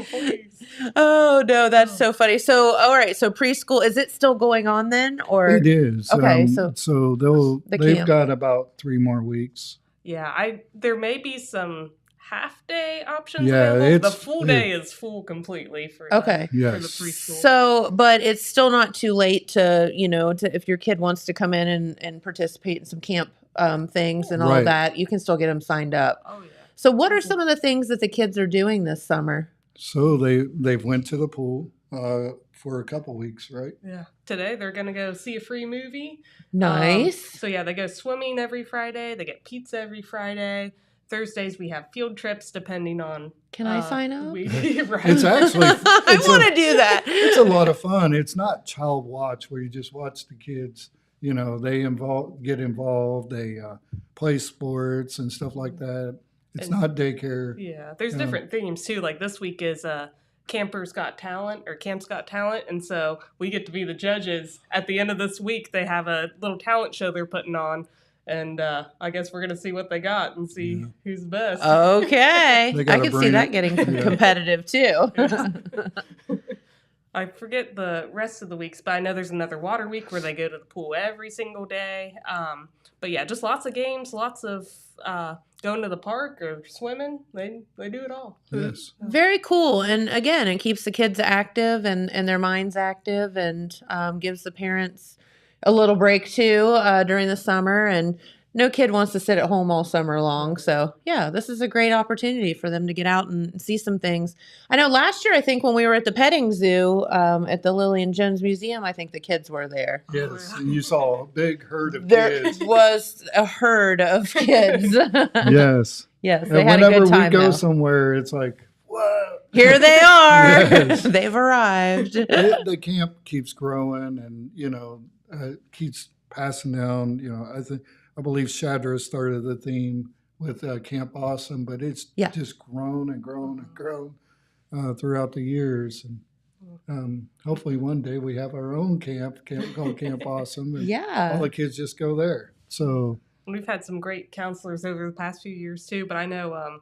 Speaker 5: Please.
Speaker 3: Oh no, that's so funny. So, all right. So preschool, is it still going on then, or
Speaker 4: It is.
Speaker 3: Okay,
Speaker 4: so
Speaker 3: the
Speaker 4: they've
Speaker 3: camp.
Speaker 4: got about 3 more weeks.
Speaker 5: Yeah, there may be some half day options
Speaker 4: Yeah,
Speaker 5: available. The
Speaker 4: it's-
Speaker 5: full day is full completely for
Speaker 3: Okay.
Speaker 5: for the
Speaker 4: Yes.
Speaker 5: preschool.
Speaker 3: So, but it's still not too late to, to if your kid wants to come in and participate in some camp things and all
Speaker 4: Right.
Speaker 3: that, you can still get them signed up.
Speaker 5: Oh yeah.
Speaker 3: So, what are some of the things that the kids are doing this summer?
Speaker 4: So they've went to the pool for a couple weeks, right?
Speaker 5: Yeah. Today they're gonna go see a free movie.
Speaker 3: Nice.
Speaker 5: So yeah, they go swimming every Friday. They get pizza every Friday. Thursdays we have field trips depending on.
Speaker 3: Can I sign up?
Speaker 5: Right.
Speaker 4: It's actually
Speaker 3: I
Speaker 4: it's
Speaker 3: want
Speaker 4: a-
Speaker 3: to do that.
Speaker 4: It's a lot of fun. It's not child watch where you just watch the kids. They get involved. They play sports and stuff like that. It's
Speaker 5: And-
Speaker 4: not daycare.
Speaker 5: Yeah, there's
Speaker 4: Yeah.
Speaker 5: different themes too. Like this week is Campers Got Talent or Camp's Got Talent, and so we get to be the judges. At the end of this week, they have a little talent show they're putting on, and I guess we're gonna see what they got and see who's the best.
Speaker 3: Okay.
Speaker 4: They
Speaker 3: I
Speaker 4: gotta
Speaker 3: could see
Speaker 4: bring
Speaker 3: that
Speaker 4: it.
Speaker 3: getting
Speaker 4: Yeah.
Speaker 3: competitive too.
Speaker 5: I forget the rest of the weeks, but I know there's another water week where they go to the pool every single day. But yeah, just lots of games, lots of going to the park or swimming. They do it all.
Speaker 4: Yes.
Speaker 3: Very cool. And again, it keeps the kids active and their minds active and gives the parents a little break too during the summer. And no kid wants to sit at home all summer long. So yeah, this is a great opportunity for them to get out and see some things. I know last year, I think when we were at the petting zoo at the Lillian Jones Museum, I think the kids were there.
Speaker 4: Yes. And you saw a big herd of
Speaker 3: There
Speaker 4: kids.
Speaker 3: was a herd of kids.
Speaker 4: Yes.
Speaker 3: Yes, they
Speaker 4: And
Speaker 3: had a
Speaker 4: whenever
Speaker 3: good time.
Speaker 4: we go
Speaker 3: though.
Speaker 4: somewhere, it's like, whoa.
Speaker 3: Here they are.
Speaker 4: Yes.
Speaker 3: They've arrived.
Speaker 4: The camp keeps growing and, keeps passing down. I believe Shadra started the theme with Camp Awesome, but it's
Speaker 3: Yeah.
Speaker 4: just grown and grown and grown throughout the years. And hopefully one day we have our own camp called Camp Awesome. And
Speaker 3: Yeah.
Speaker 4: all the kids just go there. So,
Speaker 5: We've had some great counselors over the past few years too, but I know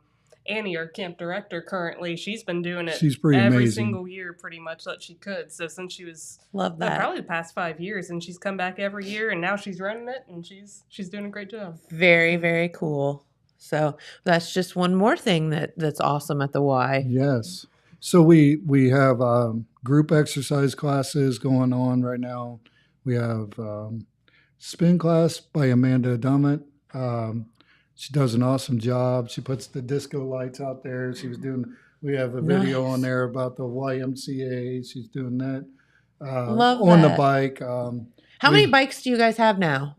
Speaker 5: Annie, our camp director currently, she's been doing it
Speaker 4: She's pretty
Speaker 5: every
Speaker 4: amazing.
Speaker 5: single year pretty much that she could. So since she was
Speaker 3: Love that.
Speaker 5: probably the past 5 years, and she's come back every year, and now she's running it, and she's doing a great job.
Speaker 3: Very, very cool. So that's just one more thing that's awesome at the Y.
Speaker 4: yes. So we have group exercise classes going on right now. We have spin class by Amanda Dummett. She does an awesome job. She puts the disco lights out there. We have a video
Speaker 3: Nice.
Speaker 4: on there about the YMCA. She's doing that.
Speaker 3: Love
Speaker 4: on
Speaker 3: that.
Speaker 4: the bike.
Speaker 3: How many bikes do you guys have now?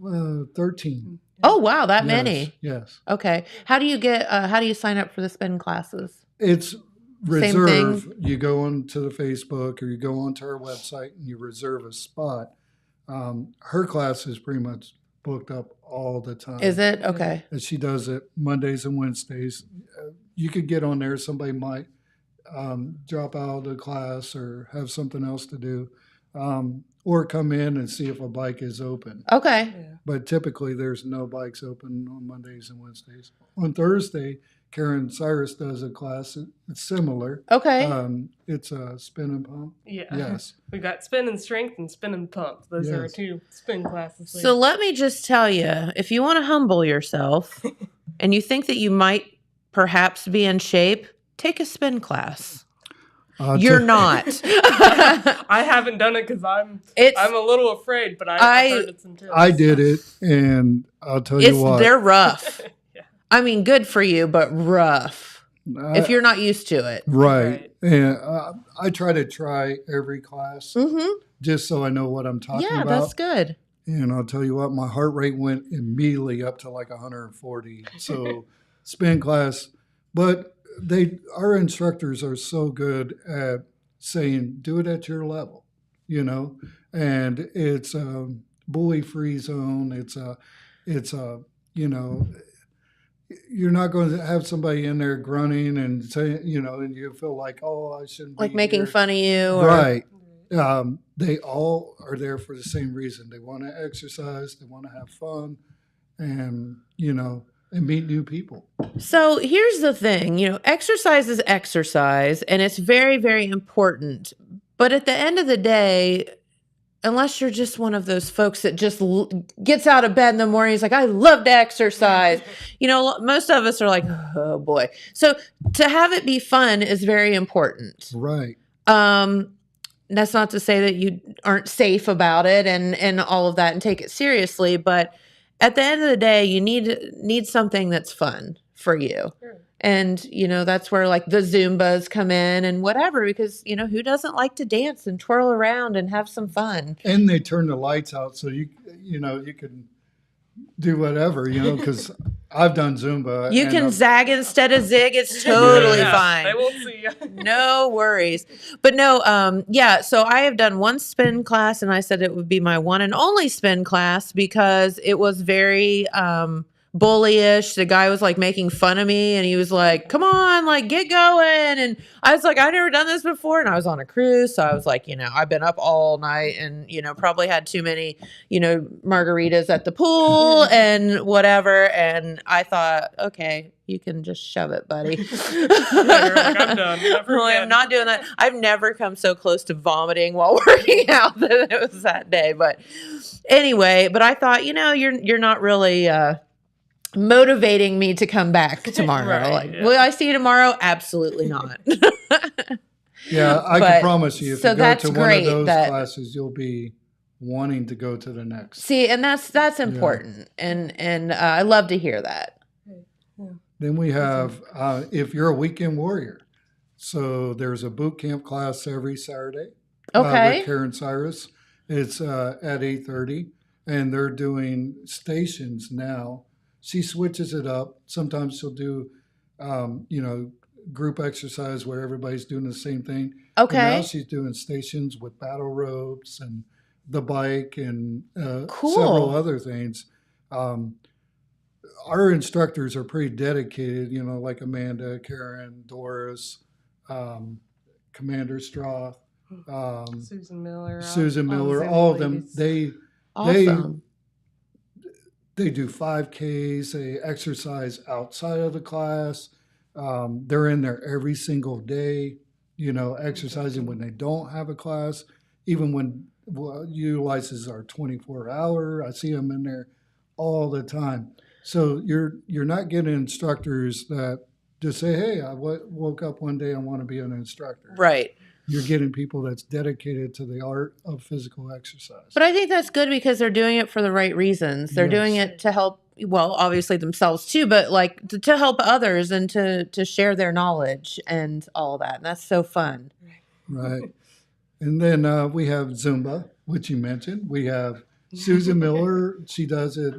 Speaker 4: 13.
Speaker 3: Oh, wow, that
Speaker 4: Yes,
Speaker 3: many.
Speaker 4: yes.
Speaker 3: Okay. How do you sign up for the spin classes?
Speaker 4: It's
Speaker 3: Same thing?
Speaker 4: reserve. You go onto the Facebook or you go onto our website and you reserve a spot. Her class is pretty much booked up all the time.
Speaker 3: Is it? Okay.
Speaker 4: And she does it Mondays and Wednesdays. You could get on there. Somebody might drop out of the class or have something else to do, or come in and see if a bike is open.
Speaker 3: Okay.
Speaker 5: Yeah.
Speaker 4: But typically, there's no bikes open on Mondays and Wednesdays. On Thursday, Karen Cyrus does a class. It's similar.
Speaker 3: Okay.
Speaker 4: It's a spin and pump.
Speaker 5: Yeah.
Speaker 4: Yes.
Speaker 5: We got spin and strength and spin and pump. Those are our
Speaker 4: Yes.
Speaker 5: 2 spin classes.
Speaker 3: So let me just tell you, if you want to humble yourself and you think that you might perhaps be in shape, take a spin class. You're not.
Speaker 5: I haven't done it because I'm a little afraid, but I heard it's intense.
Speaker 4: I did it, and I'll tell you what.
Speaker 3: They're rough.
Speaker 5: Yeah.
Speaker 3: I mean, good for you, but rough if you're not used to it.
Speaker 4: Right. And I try every class
Speaker 3: Mm-hmm.
Speaker 4: just so I know what I'm talking
Speaker 3: Yeah,
Speaker 4: about.
Speaker 3: that's good.
Speaker 4: And I'll tell you what, my heart rate went immediately up to like 140. So spin class, but our instructors are so good at saying, do it at your level, and it's a bully free zone. It's a, you're not going to have somebody in there grunting and saying, and you feel like, oh, I shouldn't be
Speaker 3: Like making
Speaker 4: here.
Speaker 3: fun of you. Or,
Speaker 4: Right. They all are there for the same reason. They want to exercise, they want to have fun, and and meet new people.
Speaker 3: So here's the thing, exercise is exercise and it's very, very important. But at the end of the day, unless you're just one of those folks that just gets out of bed in the morning, he's like, I love to exercise. Most of us are like, oh boy. So to have it be fun is very important.
Speaker 4: Right.
Speaker 3: That's not to say that you aren't safe about it and all of that and take it seriously, but at the end of the day, you need something that's fun for you.
Speaker 5: Sure.
Speaker 3: And, that's where like the Zumbas come in and whatever, because, who doesn't like to dance and twirl around and have some fun?
Speaker 4: And they turn the lights out so you can do whatever, because I've done Zumba.
Speaker 3: You can zag instead of zig. It's totally
Speaker 5: Yeah,
Speaker 3: fine.
Speaker 5: they won't see you.
Speaker 3: No worries. But no, so I have done one spin class and I said it would be my one and only spin class because it was very bullyish. The guy was like making fun of me and he was like, come on, like get going. And I was like, I've never done this before. And I was on a cruise. So I was like, I've been up all night and, probably had too many, margaritas at the pool and whatever. And I thought, okay, you can just shove it, buddy.
Speaker 5: You're like, I'm done. Never
Speaker 3: Well,
Speaker 5: again.
Speaker 3: I'm not doing that. I've never come so close to vomiting while working out than it was that day. But anyway, I thought, you're not really motivating me to come back tomorrow.
Speaker 5: Right, yeah.
Speaker 3: Will I see you tomorrow? Absolutely not.
Speaker 4: Yeah, I
Speaker 3: But-
Speaker 4: can promise you, if
Speaker 3: so
Speaker 4: you go
Speaker 3: that's
Speaker 4: to one of
Speaker 3: great
Speaker 4: those
Speaker 3: that-
Speaker 4: classes, you'll be wanting to go to the next.
Speaker 3: See, and that's important. And I love to hear that.
Speaker 4: Then we have, if you're a weekend warrior, so there's a boot camp class every Saturday.
Speaker 3: Okay.
Speaker 4: With Karen Cyrus. It's at 8:30, and they're doing stations now. She switches it up. Sometimes she'll do, group exercise where everybody's doing the same thing. But
Speaker 3: Okay.
Speaker 4: now she's doing stations with battle ropes and the bike and
Speaker 3: Cool.
Speaker 4: several other things. Our instructors are pretty dedicated, like Amanda, Karen, Doris, Commander Stroth,
Speaker 5: Susan Miller.
Speaker 4: Susan
Speaker 5: all the
Speaker 4: Miller,
Speaker 5: Zumba
Speaker 4: all of them.
Speaker 5: ladies.
Speaker 3: Awesome.
Speaker 4: They do 5Ks. They exercise outside of the class. They're in there every single day, exercising when they don't have a class. Even when utilizes our 24-hour, I see them in there all the time. So you're not getting instructors that just say, hey, I woke up one day, I want to be an instructor.
Speaker 3: Right.
Speaker 4: You're getting people that's dedicated to the art of physical exercise.
Speaker 3: But I think that's good because they're doing it for the right reasons. They're doing
Speaker 4: Yes.
Speaker 3: it to help, well, obviously themselves too, but like to help others and to share their knowledge and all that. And that's so fun.
Speaker 4: Right. And then we have Zumba, which you mentioned. We have Susan Miller, she does it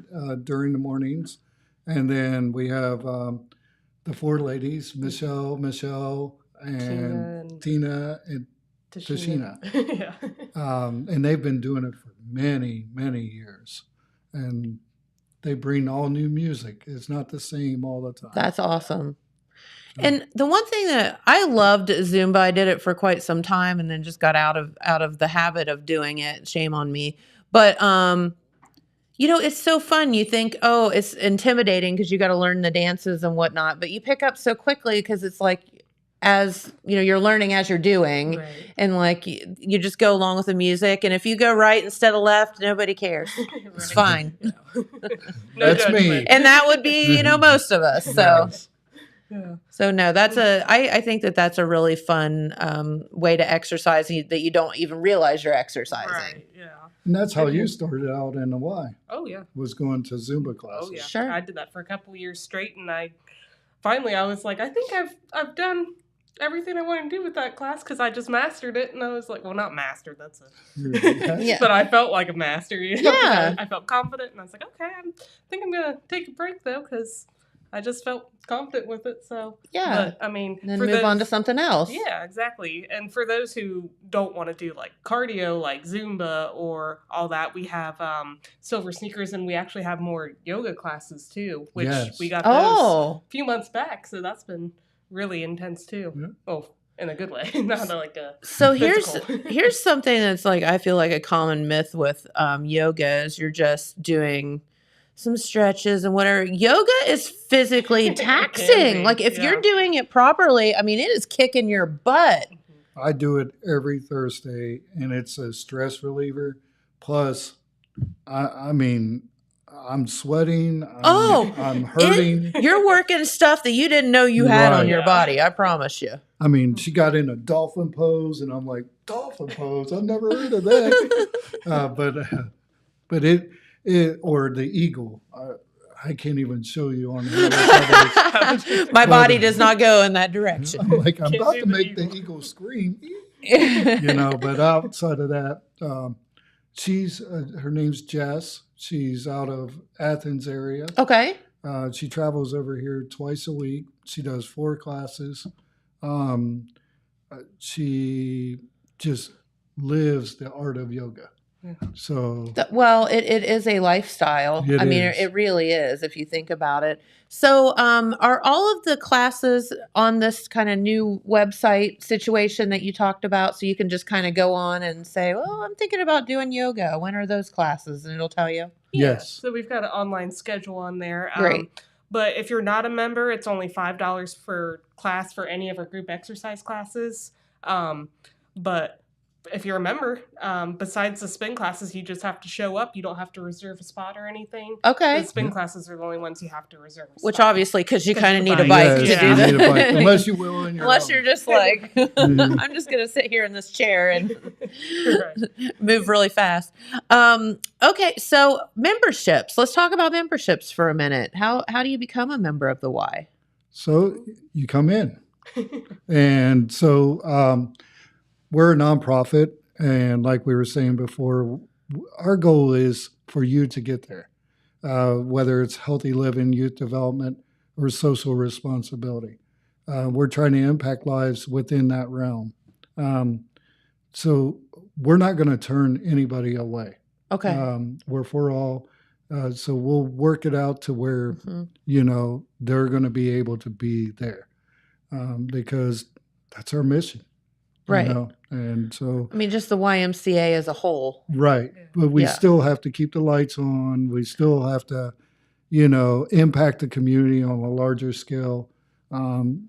Speaker 4: during the mornings. And then we have the four ladies, Michelle, and Tina and Tashina.
Speaker 5: Yeah.
Speaker 4: And they've been doing it for many, many years. And they bring all new music. It's not the same all the time.
Speaker 3: That's awesome. And the one thing that I loved Zumba, I did it for quite some time and then just got out of the habit of doing it. Shame on me. But it's so fun. You think, oh, it's intimidating because you got to learn the dances and whatnot, but you pick up so quickly because it's like, as you're learning as you're doing,
Speaker 5: Right.
Speaker 3: and like you just go along with the music. And if you go right instead of left, nobody cares. It's fine.
Speaker 5: No
Speaker 4: That's me.
Speaker 5: judgment.
Speaker 3: And that would be, most of us. So.
Speaker 5: Yeah.
Speaker 3: So no, I think that's a really fun way to exercise that you don't even realize you're exercising.
Speaker 5: Right. Yeah.
Speaker 4: And that's how you started out in the Y,
Speaker 5: Oh yeah.
Speaker 4: was going to Zumba classes.
Speaker 5: Oh yeah.
Speaker 3: Sure.
Speaker 5: I did that for a couple of years straight, and I was like, I think I've done everything I want to do with that class because I just mastered it, and I was like, well, not mastered. That's a
Speaker 3: Yeah.
Speaker 5: but I felt like a master.
Speaker 3: Yeah.
Speaker 5: I felt confident, and I was like, okay, I think I'm gonna take a break though because I just felt confident with it. So
Speaker 3: Yeah.
Speaker 5: but, I mean,
Speaker 3: And then
Speaker 5: for
Speaker 3: move on to
Speaker 5: those-
Speaker 3: something else.
Speaker 5: Yeah, exactly. And for those who don't want to do like cardio, like Zumba or all that, we have Silver Sneakers, and we actually have more yoga classes too, which
Speaker 4: Yes.
Speaker 5: we got those
Speaker 3: Oh.
Speaker 5: a few months back. So that's been really intense too.
Speaker 4: Yeah.
Speaker 5: Oh, in a good way, not like a
Speaker 3: So
Speaker 5: physical.
Speaker 3: here's something that's like I feel like a common myth with yoga is you're just doing some stretches and whatever. Yoga is physically
Speaker 5: It can
Speaker 3: taxing.
Speaker 5: be,
Speaker 3: Like if
Speaker 5: yeah.
Speaker 3: you're doing it properly, I mean, it is kicking your butt.
Speaker 4: I do it every Thursday, and it's a stress reliever. Plus, I mean, I'm sweating. I'm hurting.
Speaker 3: You're working stuff that you didn't know you had on
Speaker 4: Right.
Speaker 3: your
Speaker 5: Yeah.
Speaker 3: body. I promise you.
Speaker 4: I mean, she got in a dolphin pose, and I'm like, dolphin pose? I've never heard of that. But it or the eagle. I can't even show you on here.
Speaker 3: My body does not go in that direction.
Speaker 4: I'm like, I'm
Speaker 5: Can't
Speaker 4: about
Speaker 5: do
Speaker 4: to
Speaker 5: the
Speaker 4: make the
Speaker 5: eagle.
Speaker 4: eagle scream. But outside of that, she's her name's Jess. She's out of Athens area.
Speaker 3: Okay.
Speaker 4: She travels over here twice a week. She does 4 classes. She just lives the art of yoga. So
Speaker 3: Well, it is a lifestyle.
Speaker 4: It
Speaker 3: I mean,
Speaker 4: is.
Speaker 3: it really is if you think about it. So, are all of the classes on this kind of new website situation that you talked about? So you can just kind of go on and say, "Well, I'm thinking about doing yoga. When are those classes?" And it'll tell you.
Speaker 4: Yes.
Speaker 5: So we've got an online schedule on there.
Speaker 3: Great.
Speaker 5: But if you're not a member, it's only $5 per class for any of our group exercise classes. But if you're a member, besides the spin classes, you just have to show up. You don't have to reserve a spot or anything.
Speaker 3: Okay.
Speaker 5: The spin classes are the only ones you have to reserve a
Speaker 3: Which
Speaker 5: spot.
Speaker 3: obviously, because you
Speaker 5: 'Cause
Speaker 3: kind of
Speaker 5: you
Speaker 3: need a
Speaker 5: bike.
Speaker 3: bike to
Speaker 4: Yes,
Speaker 3: do
Speaker 4: you
Speaker 3: that.
Speaker 4: need a bike, unless you will on your
Speaker 3: Unless
Speaker 4: own.
Speaker 3: you're just like,
Speaker 4: Mhm.
Speaker 3: I'm just going to sit here in this chair and
Speaker 5: Right.
Speaker 3: move really fast. Okay, so memberships. Let's talk about memberships for a minute. How do you become a member of the Y?
Speaker 4: So you come in. And so we're a nonprofit. And like we were saying before, our goal is for you to get there, whether it's healthy living, youth development, or social responsibility. We're trying to impact lives within that realm. So we're not going to turn anybody away.
Speaker 3: Okay.
Speaker 4: We're for all. So we'll work it out to where,
Speaker 3: Mhm.
Speaker 4: they're going to be able to be there because that's our mission.
Speaker 3: Right.
Speaker 4: And so,
Speaker 3: I mean, just the YMCA as a whole.
Speaker 4: right. But we
Speaker 3: Yeah.
Speaker 4: still have to keep the lights on. We still have to, impact the community on a larger scale. And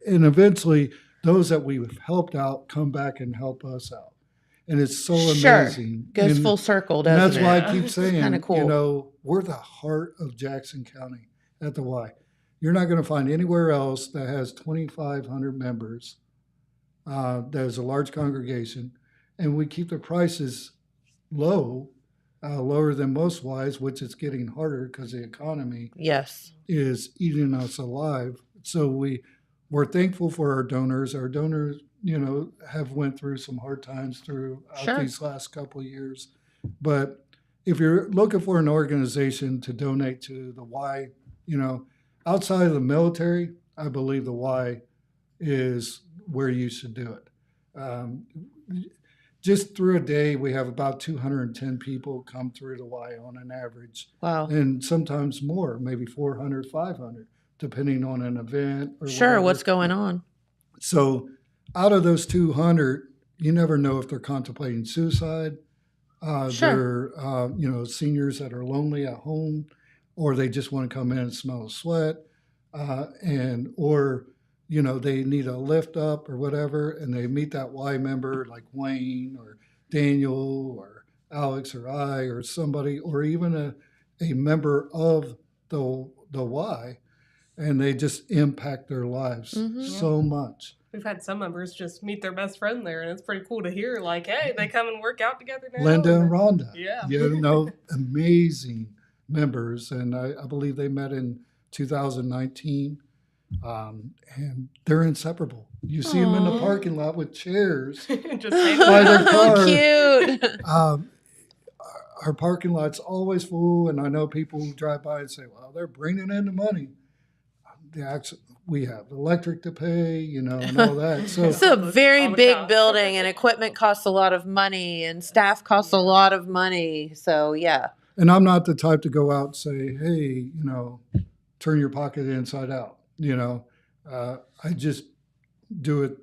Speaker 4: eventually those that we've helped out come back and help us out. And it's so
Speaker 3: Sure.
Speaker 4: amazing.
Speaker 3: Goes
Speaker 4: And-
Speaker 3: full circle,
Speaker 4: And
Speaker 3: doesn't
Speaker 4: that's
Speaker 3: it?
Speaker 4: why
Speaker 5: Yeah.
Speaker 4: I keep saying,
Speaker 3: Kinda cool.
Speaker 4: we're the heart of Jackson County at the Y. You're not going to find anywhere else that has 2,500 members. There's a large congregation, and we keep the prices low, lower than most Ys, which is getting harder because the economy
Speaker 3: Yes.
Speaker 4: is eating us alive. So we're thankful for our donors. Our donors, have went through some hard times throughout
Speaker 3: Sure.
Speaker 4: these last couple of years, But if you're looking for an organization to donate to the Y, outside of the military, I believe the Y is where you should do it. Just through a day, we have about 210 people come through the Y on an average.
Speaker 3: Wow.
Speaker 4: And sometimes more, maybe 400, 500, depending on an event or
Speaker 3: Sure.
Speaker 4: whatever.
Speaker 3: What's going on?
Speaker 4: So out of those 200, you never know if they're contemplating suicide.
Speaker 3: Sure.
Speaker 4: They're, seniors that are lonely at home, or they just want to come in and smell the sweat, or they need a lift up or whatever, and they meet that Y member like Wayne or Daniel or Alex or I or somebody, or even a member of the Y, and they just impact their lives so much.
Speaker 5: We've had some members just meet their best friend there, and it's pretty cool to hear, like, hey, they come and work out together now.
Speaker 4: Linda and Rhonda.
Speaker 5: Yeah.
Speaker 4: Amazing members. And I believe they met in 2019. And they're inseparable. You see them in the parking lot with chairs
Speaker 5: Just
Speaker 4: by their car.
Speaker 3: Cute.
Speaker 4: Our parking lot's always full, and I know people who drive by and say, well, they're bringing in the money. We have electric to pay, and all that. So
Speaker 3: It's a very
Speaker 5: all the
Speaker 3: big
Speaker 5: costs.
Speaker 3: building, and equipment costs a lot of money, and staff costs a lot of money. So, yeah.
Speaker 4: And I'm not the type to go out and say, hey, turn your pocket inside out. I just do it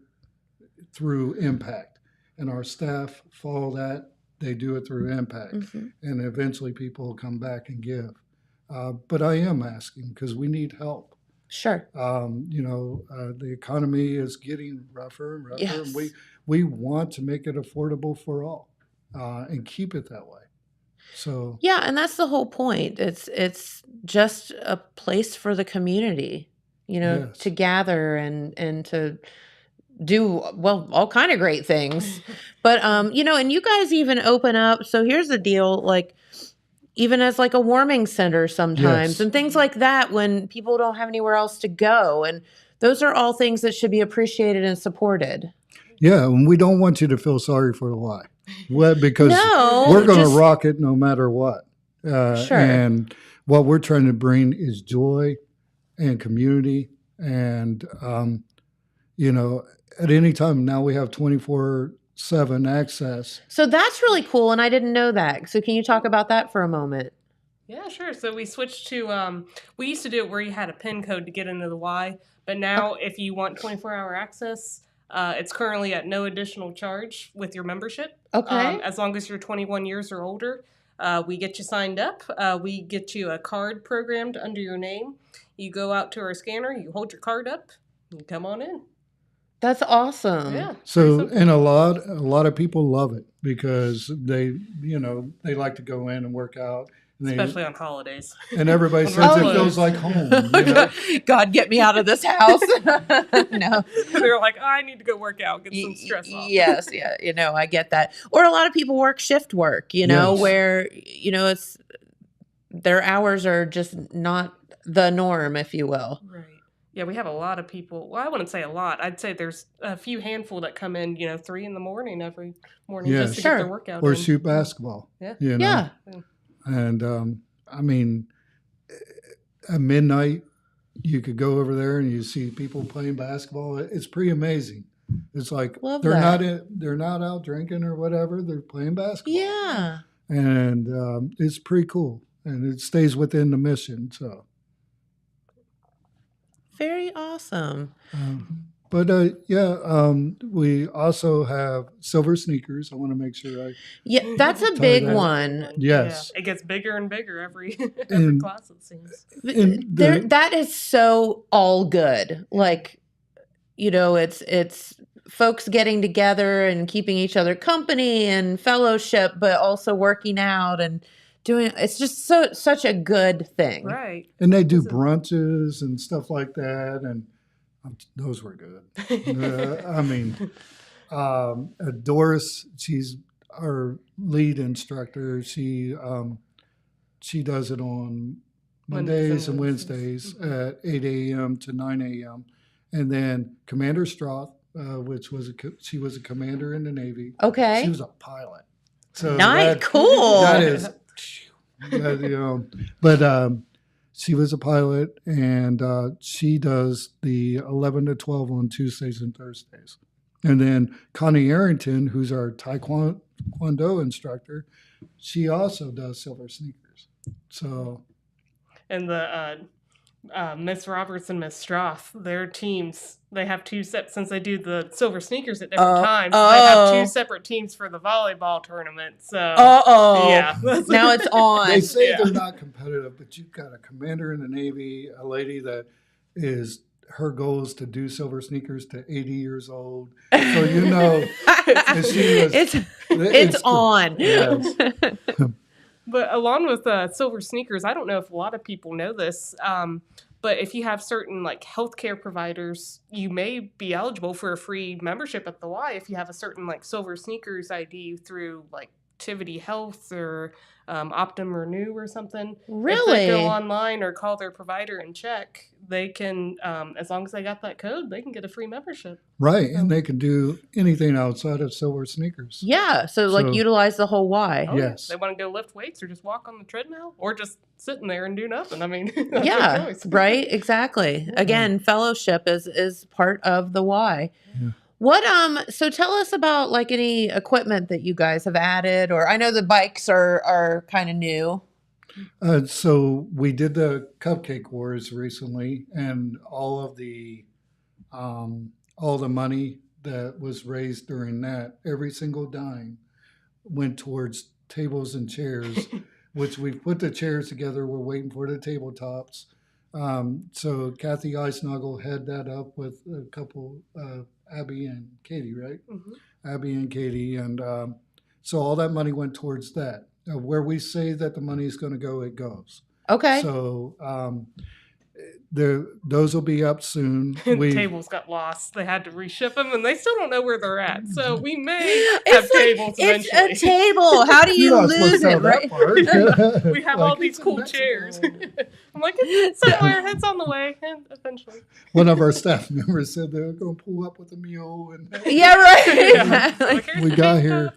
Speaker 4: through impact, and our staff follow that. They do it through impact, and eventually people will come back and give. But I am asking because we need help.
Speaker 3: Sure.
Speaker 4: The economy is getting rougher and rougher,
Speaker 3: Yes.
Speaker 4: and we want to make it affordable for all, and keep it that way. So
Speaker 3: Yeah, and that's the whole point. It's just a place for the community,
Speaker 4: Yes.
Speaker 3: to gather and to do all kind of great things. But and you guys even open up. So here's the deal, like even as like a warming center sometimes
Speaker 4: Yes.
Speaker 3: and things like that when people don't have anywhere else to go. And those are all things that should be appreciated and supported.
Speaker 4: yeah, and we don't want you to feel sorry for the Y. Well, because
Speaker 3: No,
Speaker 4: we're going to
Speaker 3: just-
Speaker 4: rock it no matter what.
Speaker 3: Sure.
Speaker 4: And what we're trying to bring is joy and community. And, at any time now we have 24/7 access.
Speaker 3: So that's really cool. And I didn't know that. So can you talk about that for a moment?
Speaker 5: Yeah, sure. So we switched to, we used to do it where you had a PIN code to get into the Y, but now if you want 24-hour access, it's currently at no additional charge with your membership.
Speaker 3: Okay.
Speaker 5: As long as you're 21 years or older, we get you signed up. We get you a card programmed under your name. You go out to our scanner, you hold your card up, and you come on in.
Speaker 3: That's awesome.
Speaker 5: Yeah.
Speaker 4: So,
Speaker 5: pretty simple.
Speaker 4: and a lot of people love it because they like to go in and work out. And
Speaker 5: Especially on holidays.
Speaker 4: and everybody says
Speaker 5: Oh,
Speaker 4: it
Speaker 5: yeah.
Speaker 4: feels like home.
Speaker 3: God, get me out of this house. No.
Speaker 5: They're like, I need to go work out, get some stress off.
Speaker 3: Yes, yeah, I get that. Or a lot of people work shift work,
Speaker 4: Yes.
Speaker 3: where it's their hours are just not the norm, if you will.
Speaker 5: Right. Yeah, we have a lot of people. Well, I wouldn't say a lot. I'd say there's a few handful that come in, 3 a.m. every morning
Speaker 4: Yeah.
Speaker 5: just to
Speaker 3: Sure.
Speaker 5: get their workout
Speaker 4: Or
Speaker 5: in.
Speaker 4: shoot basketball.
Speaker 5: Yeah.
Speaker 3: Yeah.
Speaker 4: And at midnight, you could go over there and you see people playing basketball. It's pretty amazing. It's like
Speaker 3: Love
Speaker 4: they're
Speaker 3: that.
Speaker 4: they're not out drinking or whatever. They're playing basketball.
Speaker 3: Yeah.
Speaker 4: And it's pretty cool, and it stays within the mission. So,
Speaker 3: Very awesome.
Speaker 4: we also have silver sneakers. I want to make sure
Speaker 3: Yeah, that's a
Speaker 4: Tie
Speaker 3: big
Speaker 4: that.
Speaker 3: one.
Speaker 4: Yes.
Speaker 5: Yeah, it gets bigger and bigger every
Speaker 4: And-
Speaker 5: class, it seems.
Speaker 4: And
Speaker 3: That is so all good. Like, it's folks getting together and keeping each other company and fellowship, but also working out and doing. It's just such a good thing.
Speaker 5: Right.
Speaker 4: And they do
Speaker 5: This is-
Speaker 4: brunches and stuff like that, and those were good. Doris, she's our lead instructor. She does it on Mondays and Wednesdays at 8 a.m. to 9 a.m. And then Commander Stroth, she was a commander in the Navy.
Speaker 3: Okay.
Speaker 4: She was a pilot. So
Speaker 3: Nice, cool.
Speaker 4: That is, but she was a pilot, and she does the 11 to 12 on Tuesdays and Thursdays. And then Connie Arrington, who's our Taekwondo instructor, she also does Silver Sneakers. So,
Speaker 5: And the Miss Roberts and Miss Stroth, their teams, they have two sets since they do the Silver Sneakers at different times. They have two separate teams for the volleyball tournament. So, yeah.
Speaker 3: Now it's on.
Speaker 4: they say they're not competitive, but you've got a commander in the Navy, a lady that is, her goal is to do Silver Sneakers to 80 years old. So
Speaker 3: it's on.
Speaker 4: Yes.
Speaker 5: But along with Silver Sneakers, I don't know if a lot of people know this, but if you have certain like healthcare providers, you may be eligible for a free membership at the Y if you have a certain like Silver Sneakers ID through like Tivity Health or Optum Renew or something.
Speaker 3: Really?
Speaker 5: If they go online or call their provider and check, they can, as long as they got that code, they can get a free membership.
Speaker 4: Right, and they can do anything outside of Silver Sneakers.
Speaker 3: Yeah, so like utilize the whole Y.
Speaker 5: Oh,
Speaker 4: yes.
Speaker 5: They want to go lift weights or just walk on the treadmill or just sitting there and do nothing. I mean, that's their
Speaker 3: Yeah,
Speaker 5: choice.
Speaker 3: right, exactly. Again, fellowship is part of the Y.
Speaker 4: Yeah.
Speaker 3: What so tell us about like any equipment that you guys have added, or I know the bikes are kind of new.
Speaker 4: So we did the Cupcake Wars recently, and all the money that was raised during that, every single dime went towards tables and chairs, which we've put the chairs together. We're waiting for the tabletops. So Kathy Eisnagel had that up with a couple, Abby and Katie, right?
Speaker 5: Mm-hmm.
Speaker 4: Abby and Katie. And so all that money went towards that. Where we say that the money is going to go, it goes.
Speaker 3: Okay.
Speaker 4: So those will be up soon.
Speaker 5: Tables got lost. They had to reship them, and they still don't know where they're at. So we may have tables eventually.
Speaker 3: It's a table. How do you lose it, right?
Speaker 5: We have all these cool chairs. I'm like, it's somewhere. It's on the way, and eventually.
Speaker 4: One of our staff members said they're going to pull up with a mule. And
Speaker 3: Yeah, right.
Speaker 5: Like,
Speaker 4: we got here.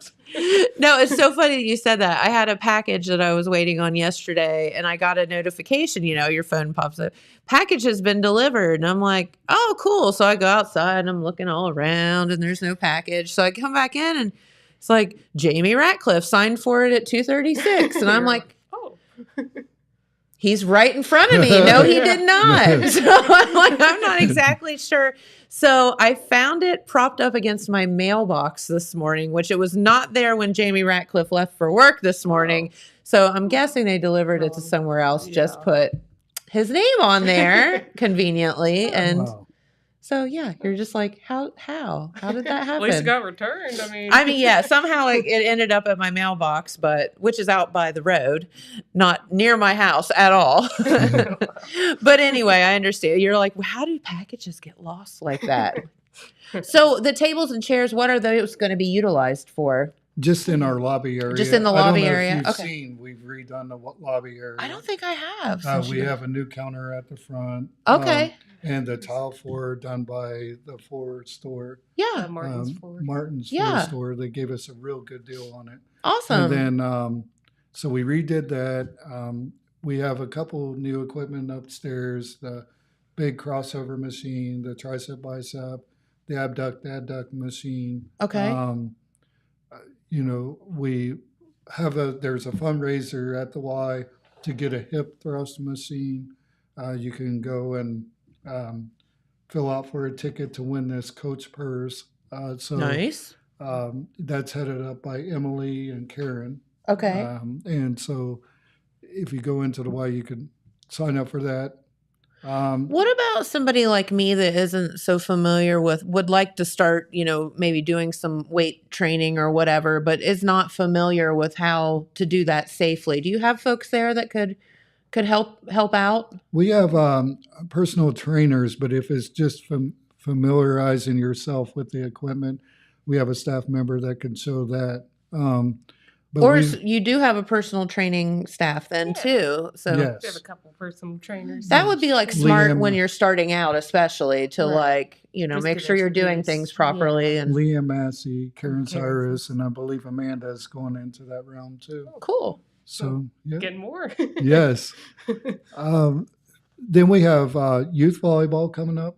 Speaker 3: No, it's so funny that you said that. I had a package that I was waiting on yesterday, and I got a notification, your phone pops up. Package has been delivered. And I'm like, oh, cool. So I go outside and I'm looking all around and there's no package. So I come back in and it's like, Jamie Ratcliffe signed for it at 2:36. And I'm like,
Speaker 5: oh.
Speaker 3: He's right in front of me. No, he did not. So I'm like, I'm not exactly sure. So I found it propped up against my mailbox this morning, which it was not there when Jamie Ratcliffe left for work this morning. So I'm guessing they delivered it to somewhere else, just put his name on there conveniently. And so, yeah, you're just like, how did that happen?
Speaker 5: At least it got returned.
Speaker 3: Yeah, somehow it ended up at my mailbox, which is out by the road, not near my house at all. But anyway, I understand. You're like, well, how do packages get lost like that? So the tables and chairs, what are those going to be utilized for?
Speaker 4: Just in our lobby area.
Speaker 3: Just in the lobby area?
Speaker 4: If you've seen, we've redone the lobby area.
Speaker 3: I don't think I have.
Speaker 4: We have a new counter at the front.
Speaker 3: Okay.
Speaker 4: And the tile floor done by the Ford store.
Speaker 3: Yeah.
Speaker 5: Martin's Ford.
Speaker 4: Martin's Ford store. They gave us a real good deal on it.
Speaker 3: Awesome.
Speaker 4: And then, so we redid that. We have a couple new equipment upstairs, the big crossover machine, the tricep bicep, the adduct machine.
Speaker 3: Okay.
Speaker 4: We have there's a fundraiser at the Y to get a hip thrust machine. You can go and fill out for a ticket to win this coach purse.
Speaker 3: Nice.
Speaker 4: That's headed up by Emily and Karen.
Speaker 3: Okay.
Speaker 4: And so if you go into the Y, you can sign up for that.
Speaker 3: What about somebody like me that isn't so familiar would like to start, maybe doing some weight training or whatever, but is not familiar with how to do that safely? Do you have folks there that could help out?
Speaker 4: We have personal trainers, but if it's just familiarizing yourself with the equipment, we have a staff member that can show that. But
Speaker 3: Or
Speaker 4: we,
Speaker 3: you do have a personal training staff then too. So
Speaker 4: Yes.
Speaker 5: We have a couple personal trainers.
Speaker 3: that would be like smart
Speaker 4: Liam-
Speaker 3: when you're starting out, especially to
Speaker 5: Right.
Speaker 3: like,
Speaker 5: Just
Speaker 3: make
Speaker 5: get
Speaker 3: sure you're doing
Speaker 5: introduced.
Speaker 3: things properly.
Speaker 5: Yeah.
Speaker 3: And
Speaker 4: Liam Massey, Karen
Speaker 5: Karen
Speaker 4: Cyrus, and I believe Amanda's going into that realm too.
Speaker 3: cool.
Speaker 4: So, yeah.
Speaker 5: Getting more.
Speaker 4: Yes. Then we have youth volleyball coming up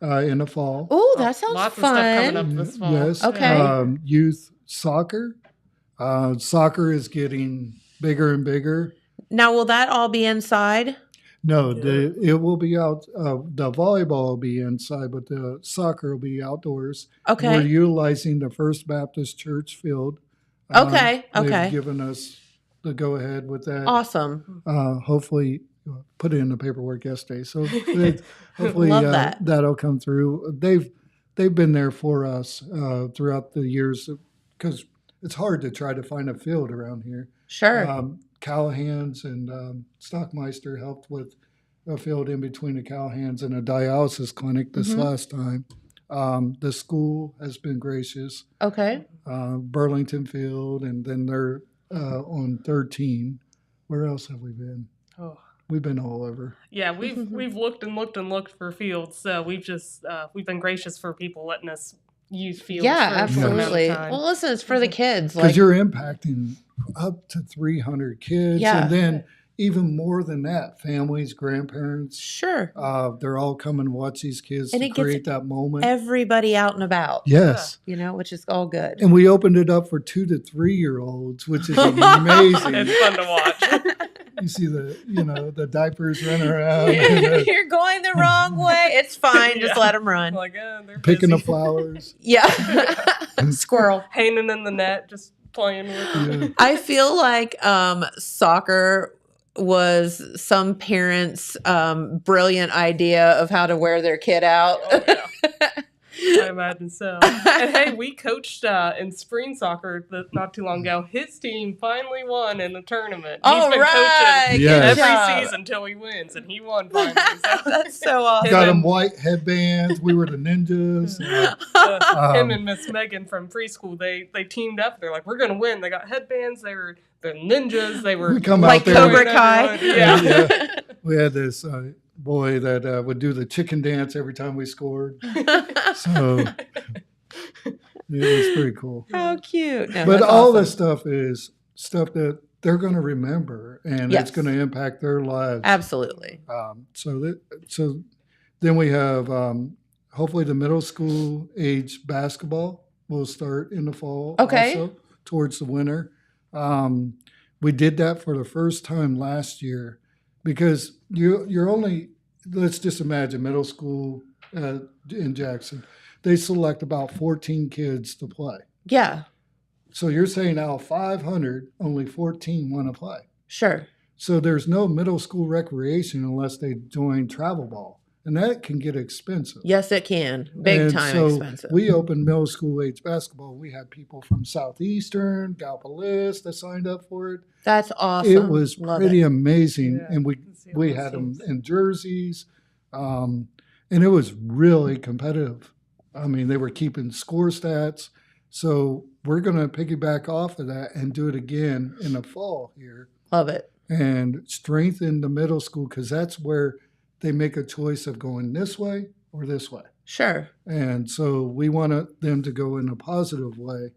Speaker 4: in the fall.
Speaker 3: Oh, that sounds
Speaker 5: Lots of
Speaker 3: fun.
Speaker 5: stuff coming up this fall.
Speaker 4: Yes.
Speaker 3: Okay.
Speaker 4: Youth soccer. Soccer is getting bigger and bigger.
Speaker 3: Now, will that all be inside?
Speaker 4: No, it will be out. The volleyball will be inside, but the soccer will be outdoors.
Speaker 3: Okay.
Speaker 4: We're utilizing the First Baptist Church field.
Speaker 3: Okay,
Speaker 4: They've
Speaker 3: okay.
Speaker 4: given us the go ahead with that.
Speaker 3: Awesome.
Speaker 4: Hopefully, put it in the paperwork yesterday. So hopefully
Speaker 3: Love that.
Speaker 4: that'll come through. They've been there for us throughout the years because it's hard to try to find a field around here.
Speaker 3: Sure.
Speaker 4: Callahan's and Stockmeister helped with a field in between the Callahan's and a dialysis clinic this last time. The school has been gracious.
Speaker 3: Okay.
Speaker 4: Burlington Field, and then they're on 13. Where else have we been?
Speaker 5: Oh.
Speaker 4: We've been all over.
Speaker 5: Yeah, we've looked and looked and looked for fields. So we've been gracious for people letting us use fields.
Speaker 3: Yeah,
Speaker 5: for a short amount of
Speaker 3: absolutely.
Speaker 5: time.
Speaker 3: Well, listen, it's for the kids.
Speaker 4: Because
Speaker 3: Like,
Speaker 4: you're impacting up to 300 kids.
Speaker 3: Yeah.
Speaker 4: And then even more than that, families, grandparents,
Speaker 3: sure.
Speaker 4: they're all coming to watch these kids
Speaker 3: And
Speaker 4: to
Speaker 3: it gets
Speaker 4: create that moment.
Speaker 3: Everybody out and about.
Speaker 4: Yes.
Speaker 3: Which is all good.
Speaker 4: And we opened it up for 2 to 3 year olds, which is amazing.
Speaker 5: It's fun to watch.
Speaker 4: You see the diapers running around, and,
Speaker 3: You're going the wrong way. It's fine. Just
Speaker 5: Yeah.
Speaker 3: let them run.
Speaker 5: Like, they're
Speaker 4: picking the
Speaker 5: busy.
Speaker 4: flowers.
Speaker 3: Yeah. Squirrel.
Speaker 5: Hanging in the net, just playing with it.
Speaker 4: Yeah.
Speaker 3: I feel like soccer was some parents' brilliant idea of how to wear their kid out.
Speaker 5: Oh, yeah. I imagine so. And hey, we coached in spring soccer not too long ago. His team finally won in the tournament.
Speaker 3: All
Speaker 5: He's been
Speaker 3: right.
Speaker 5: coaching
Speaker 4: Yes.
Speaker 3: Good job.
Speaker 5: every season until he wins, and he won finally. So.
Speaker 3: That's so awesome.
Speaker 4: Got them white headbands. We were the ninjas.
Speaker 5: Him and Miss Megan from preschool, they teamed up. They're like, we're gonna win. They got headbands. They're ninjas. They were
Speaker 4: We come
Speaker 3: Like
Speaker 4: out there.
Speaker 3: Cobra Kai.
Speaker 5: Yeah.
Speaker 4: Yeah. We had this boy that would do the chicken dance every time we scored. So it was pretty cool.
Speaker 3: How cute. No,
Speaker 4: But
Speaker 3: that's
Speaker 4: all
Speaker 3: awesome.
Speaker 4: this stuff is stuff that they're going to remember, and
Speaker 3: Yes.
Speaker 4: it's going to impact their lives.
Speaker 3: Absolutely.
Speaker 4: So then we have hopefully the middle school age basketball will start in the fall.
Speaker 3: Okay.
Speaker 4: Also, towards the winter. We did that for the first time last year because you're only, let's just imagine middle school in Jackson. They select about 14 kids to play.
Speaker 3: Yeah,
Speaker 4: So you're saying out of 500, only 14 want to play.
Speaker 3: sure.
Speaker 4: So there's no middle school recreation unless they join travel ball. And that can get expensive.
Speaker 3: Yes, it can. Big
Speaker 4: And
Speaker 3: time
Speaker 4: so
Speaker 3: expensive.
Speaker 4: we opened middle school age basketball. We had people from Southeastern, Gallipolis that signed up for it.
Speaker 3: That's awesome.
Speaker 4: It was
Speaker 3: Love
Speaker 4: pretty
Speaker 3: it.
Speaker 4: amazing.
Speaker 5: Yeah,
Speaker 4: And
Speaker 5: I can see all
Speaker 4: we
Speaker 5: those
Speaker 4: had them
Speaker 5: teams.
Speaker 4: in jerseys. And it was really competitive. I mean, they were keeping score stats. So we're going to piggyback off of that and do it again in the fall here
Speaker 3: Love it.
Speaker 4: and strengthen the middle school because that's where they make a choice of going this way or this way.
Speaker 3: Sure.
Speaker 4: And so we want them to go in a positive way,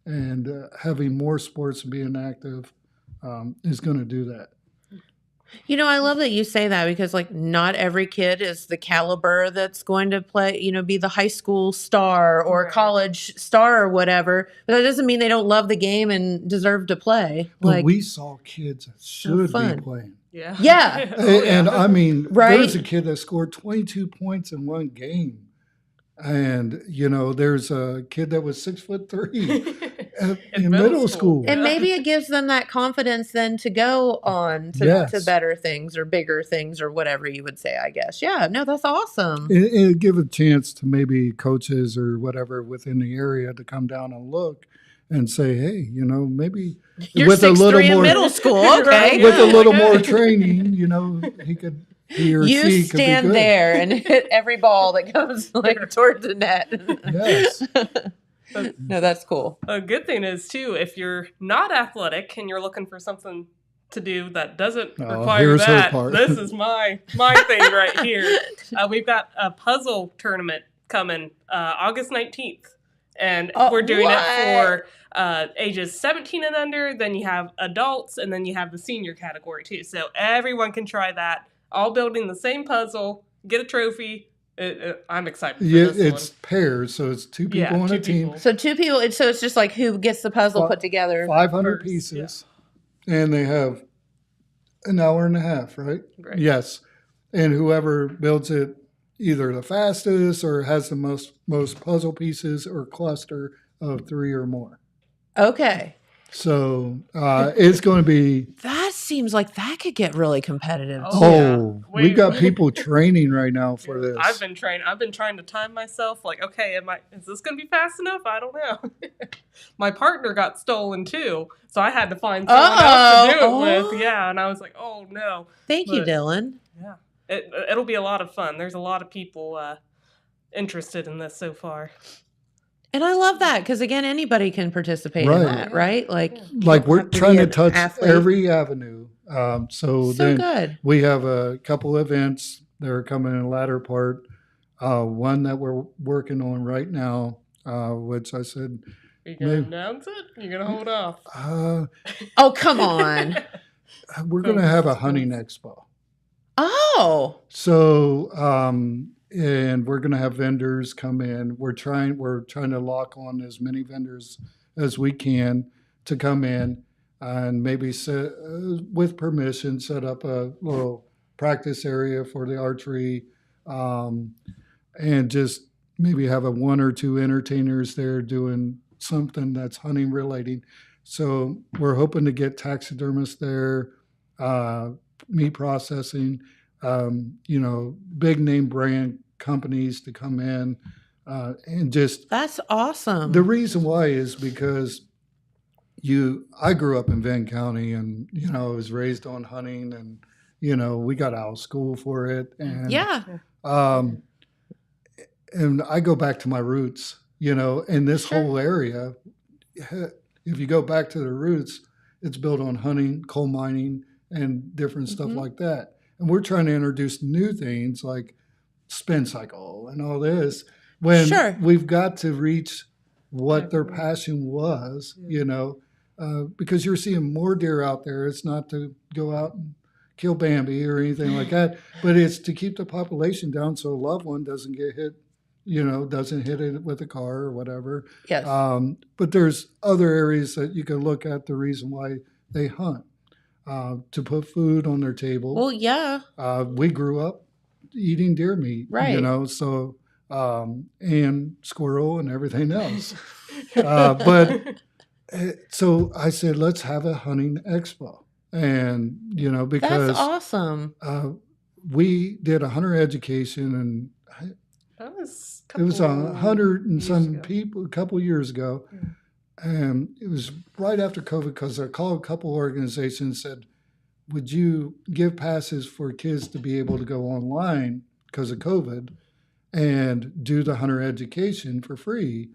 Speaker 4: and having more sports and being active is going to do that.
Speaker 3: I love that you say that because, like, not every kid is the caliber that's going to play, be the high school star or
Speaker 5: Right.
Speaker 3: college star or whatever. But that doesn't mean they don't love the game and deserve to play.
Speaker 4: But
Speaker 3: Like,
Speaker 4: we saw kids that should
Speaker 3: fun.
Speaker 4: be playing.
Speaker 5: Yeah.
Speaker 3: Yeah.
Speaker 5: Oh,
Speaker 4: And I mean,
Speaker 3: Right.
Speaker 4: there's a kid that scored 22 points in one game. And, there's a kid that was 6'3" in middle school.
Speaker 3: and maybe it gives them that confidence then to go on to
Speaker 4: Yes.
Speaker 3: better things or bigger things or whatever you would say, I guess. Yeah, no, that's awesome.
Speaker 4: It give a chance to maybe coaches or whatever within the area to come down and look and say, hey, maybe
Speaker 3: You're
Speaker 4: with a
Speaker 3: 6'3"
Speaker 4: little
Speaker 3: in
Speaker 4: more
Speaker 3: middle school.
Speaker 5: Right,
Speaker 3: Okay.
Speaker 4: with a
Speaker 5: Yeah,
Speaker 4: little
Speaker 5: like
Speaker 4: more
Speaker 5: that.
Speaker 4: training, he or
Speaker 3: You
Speaker 4: she could be
Speaker 3: stand
Speaker 4: good.
Speaker 3: there and hit every ball that goes toward the net.
Speaker 4: Yes.
Speaker 3: No, that's cool.
Speaker 5: A good thing is, too, if you're not athletic and you're looking for something to do that doesn't require
Speaker 4: here's her
Speaker 5: that,
Speaker 4: part.
Speaker 5: this is my thing right here. We've got a puzzle tournament coming August 19th. And we're doing it for ages 17 and under. Then you have adults, and then you have the senior category, too. So everyone can try that, all building the same puzzle, get a trophy. I'm excited for this
Speaker 4: it's
Speaker 5: one.
Speaker 4: pairs, so it's two people on a team.
Speaker 3: So 2 people. So it's just like who gets the puzzle put together.
Speaker 4: 500
Speaker 5: first,
Speaker 4: pieces, and they have an hour and a half, right?
Speaker 5: Right.
Speaker 4: Yes, and whoever builds it either the fastest or has the most puzzle pieces or cluster of 3 or more.
Speaker 3: Okay.
Speaker 4: So it's going to be.
Speaker 3: That seems like that could get really competitive.
Speaker 4: Oh,
Speaker 5: yeah.
Speaker 4: we've got people training right now for this.
Speaker 5: I've been trying to time myself. Like, okay, is this going to be fast enough? I don't know. My partner got stolen too, so I had to find someone else to do it with. Yeah, and I was like, oh no.
Speaker 3: Thank you, Dylan.
Speaker 5: Yeah, it'll be a lot of fun. There's a lot of people interested in this so far.
Speaker 3: And I love that because, again, anybody can participate in that, right? Like
Speaker 4: we're trying to touch
Speaker 3: athlete.
Speaker 4: every avenue. So then
Speaker 3: good.
Speaker 4: we have a couple events that are coming in the latter part. One that we're working on right now, which I said,
Speaker 5: Are you going to announce it? You're going to hold off?
Speaker 3: Oh, come on.
Speaker 4: We're going to have a hunting expo.
Speaker 3: Oh.
Speaker 4: So, and we're going to have vendors come in. We're trying to lock on as many vendors as we can to come in and maybe with permission, set up a little practice area for the archery, and just maybe have 1 or 2 entertainers there doing something that's hunting related. So we're hoping to get taxidermists there, meat processing, big name brand companies to come in, and just.
Speaker 3: That's awesome.
Speaker 4: The reason why is because I grew up in Venn County, and I was raised on hunting, and we got out of school for it, and and I go back to my roots, in this whole area. If you go back to the roots, it's built on hunting, coal mining, and different stuff like that. And we're trying to introduce new things like spin cycle and all this when we've got to reach what their passion was, because you're seeing more deer out there. It's not to go out and kill Bambi or anything like that, but it's to keep the population down so a loved one doesn't get hit, doesn't hit it with a car or whatever.
Speaker 3: Yes.
Speaker 4: But there's other areas that you can look at the reason why they hunt. To put food on their table.
Speaker 3: Well, yeah.
Speaker 4: We grew up eating deer meat,
Speaker 3: right?
Speaker 4: So and squirrel and everything else. So I said, let's have a hunting expo, and because
Speaker 3: that's awesome.
Speaker 4: We did a hunter education, and
Speaker 5: it was
Speaker 4: 100 and some people a couple years ago. Yeah. And it was right after COVID, because I called a couple organizations and said, would you give passes for kids to be able to go online because of COVID and do the hunter education for free?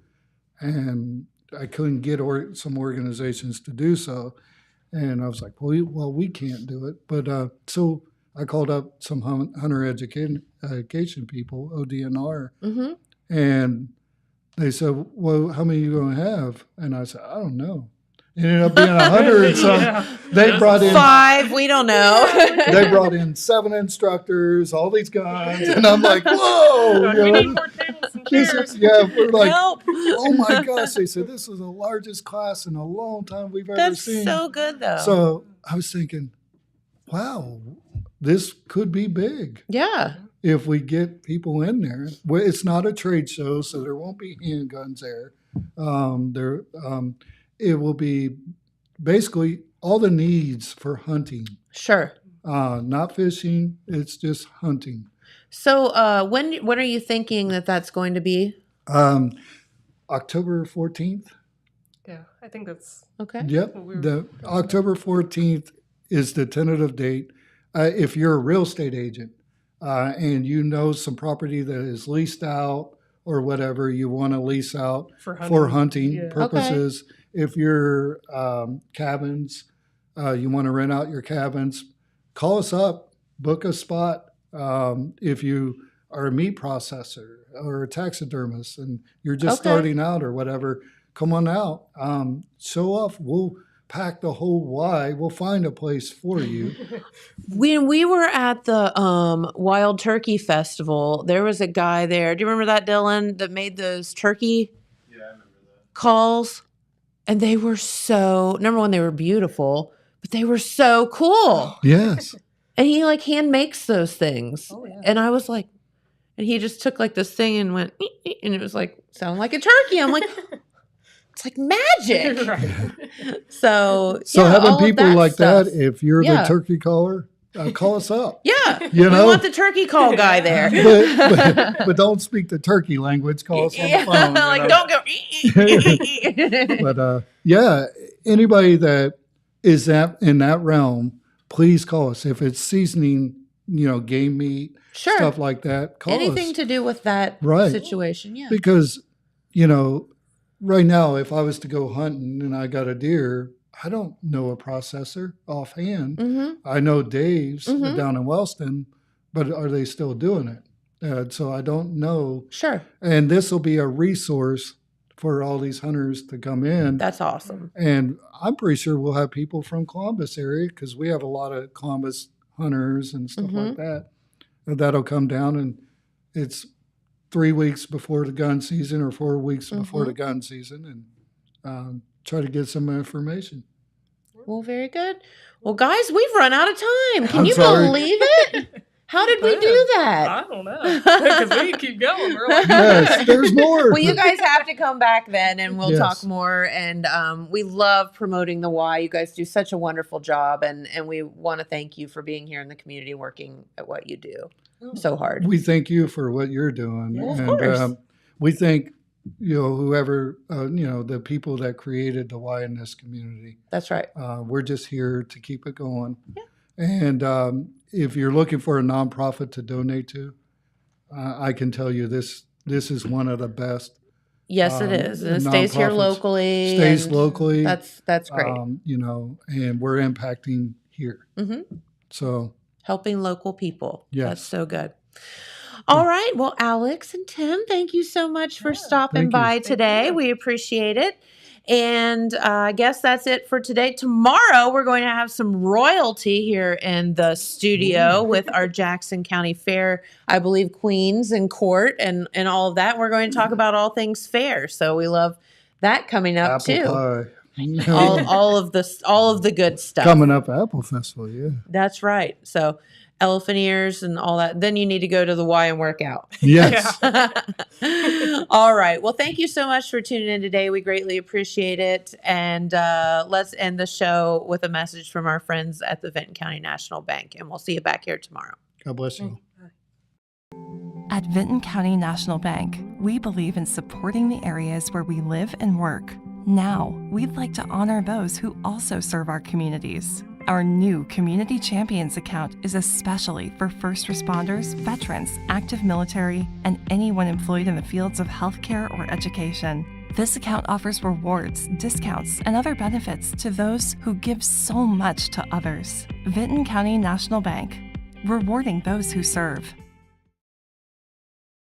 Speaker 4: And I couldn't get some organizations to do so. And I was like, well, we can't do it. But so I called up some hunter education people, ODNR, and they said, well, how many are you going to have? And I said, I don't know. It ended up being 100 and some. They brought in
Speaker 3: 5, we don't know.
Speaker 4: They brought in 7 instructors, all these guns. And I'm like, whoa.
Speaker 5: We need more tables and chairs.
Speaker 4: We're like,
Speaker 3: help.
Speaker 4: Oh my gosh. They said, this is the largest class in a long time we've ever seen.
Speaker 3: That's so good, though.
Speaker 4: So I was thinking, wow, this could be big.
Speaker 3: Yeah.
Speaker 4: If we get people in there. It's not a trade show, so there won't be handguns there. It will be basically all the needs for hunting.
Speaker 3: Sure.
Speaker 4: Not fishing. It's just hunting.
Speaker 3: So when are you thinking that that's going to be?
Speaker 4: October 14th.
Speaker 5: Yeah, I think that's
Speaker 3: okay.
Speaker 4: Yep. The October 14th is the tentative date. If you're a real estate agent, and some property that is leased out or whatever you want to lease out
Speaker 5: For
Speaker 4: for hunting
Speaker 5: Yeah.
Speaker 4: purposes. If your cabins, you want to rent out your cabins, call us up, book a spot. If you are a meat processor or a taxidermist and you're just starting out or whatever, come on out. Show off. We'll pack the whole Y. We'll find a place for you.
Speaker 3: When we were at the Wild Turkey Festival, there was a guy there. Do you remember that, Dylan, that made those turkey
Speaker 6: Yeah, I remember that.
Speaker 3: calls? And they were so, number one, they were beautiful, but they were so cool.
Speaker 4: Yes.
Speaker 3: And he like hand makes those things.
Speaker 5: Oh, yeah.
Speaker 3: And I was like, and he just took like this thing and went, and it was like, sound like a turkey. I'm like, it's like magic.
Speaker 5: Right.
Speaker 3: So
Speaker 4: So
Speaker 3: yeah, all
Speaker 4: having
Speaker 3: of
Speaker 4: people
Speaker 3: that
Speaker 4: like
Speaker 3: stuff.
Speaker 4: that, if you're
Speaker 3: Yeah.
Speaker 4: the turkey caller, call us up.
Speaker 3: Yeah.
Speaker 4: You
Speaker 3: We
Speaker 4: know?
Speaker 3: want the turkey call guy there.
Speaker 4: But don't speak the turkey language. Call us on the phone.
Speaker 3: Like,
Speaker 4: know?
Speaker 3: don't go.
Speaker 4: But yeah, anybody that is in that realm, please call us. If it's seasoning, game meat,
Speaker 3: Sure.
Speaker 4: stuff like that, call
Speaker 3: Anything
Speaker 4: us.
Speaker 3: to do with that
Speaker 4: Right.
Speaker 3: situation. Yeah.
Speaker 4: Because, right now, if I was to go hunting and I got a deer, I don't know a processor offhand.
Speaker 3: Mm-hmm.
Speaker 4: I know Dave's
Speaker 3: Mhm.
Speaker 4: down in Wellston, but are they still doing it? So I don't know.
Speaker 3: Sure.
Speaker 4: And this will be a resource for all these hunters to come in.
Speaker 3: That's awesome.
Speaker 4: And I'm pretty sure we'll have people from Columbus area because we have a lot of Columbus hunters and stuff like that. That'll come down, and it's 3 weeks before the gun season or 4 weeks before the gun season, and try to get some information.
Speaker 3: Well, very good. Well, guys, we've run out of time. Can
Speaker 4: I'm
Speaker 3: you
Speaker 4: sorry.
Speaker 3: believe it? How did we do that?
Speaker 5: I don't know. Because we can keep going. We're like,
Speaker 4: Yes, there's more.
Speaker 3: Well, you guys have to come back then and we'll
Speaker 4: Yes.
Speaker 3: talk more. And we love promoting the Y. You guys do such a wonderful job. And we want to thank you for being here in the community working at what you do so hard.
Speaker 4: We thank you for what you're doing.
Speaker 3: Yeah, of
Speaker 4: and
Speaker 3: course.
Speaker 4: we thank, whoever, the people that created the Y in this community.
Speaker 3: That's right.
Speaker 4: We're just here to keep it going. Yeah. And if you're looking for a nonprofit to donate to, I can tell you this is one of the best.
Speaker 3: Yes, it is. And it stays here
Speaker 4: nonprofits.
Speaker 3: locally.
Speaker 4: Stays
Speaker 3: and
Speaker 4: locally.
Speaker 3: That's great.
Speaker 4: And we're impacting here.
Speaker 3: Mhm.
Speaker 4: So
Speaker 3: Helping local people.
Speaker 4: Yes.
Speaker 3: That's so good. All right. Well, Alex and Tim, thank you so much for stopping
Speaker 4: Thank you.
Speaker 3: by today.
Speaker 5: you.
Speaker 3: We appreciate it. And I guess that's it for today. Tomorrow, we're going to have some royalty here in the studio with our Jackson County Fair, I believe, queens and court and all of that. We're going to talk about all things fair. So we love that coming up
Speaker 4: apple
Speaker 3: too.
Speaker 4: pie.
Speaker 3: All of the good stuff.
Speaker 4: Coming up Apple Festival, yeah.
Speaker 3: That's right. So elephant ears and all that. Then you need to go to the Y and work out.
Speaker 4: Yes.
Speaker 3: All right. Well, thank you so much for tuning in today. We greatly appreciate it. And let's end the show with a message from our friends at the Vinton County National Bank. And we'll see you back here tomorrow.
Speaker 4: God bless you.
Speaker 7: At Vinton County National Bank, we believe in supporting the areas where we live and work. Now, we'd like to honor those who also serve our communities. Our new Community Champions account is especially for first responders, veterans, active military, and anyone employed in the fields of healthcare or education. This account offers rewards, discounts, and other benefits to those who give so much to others. Vinton County National Bank, rewarding those who serve.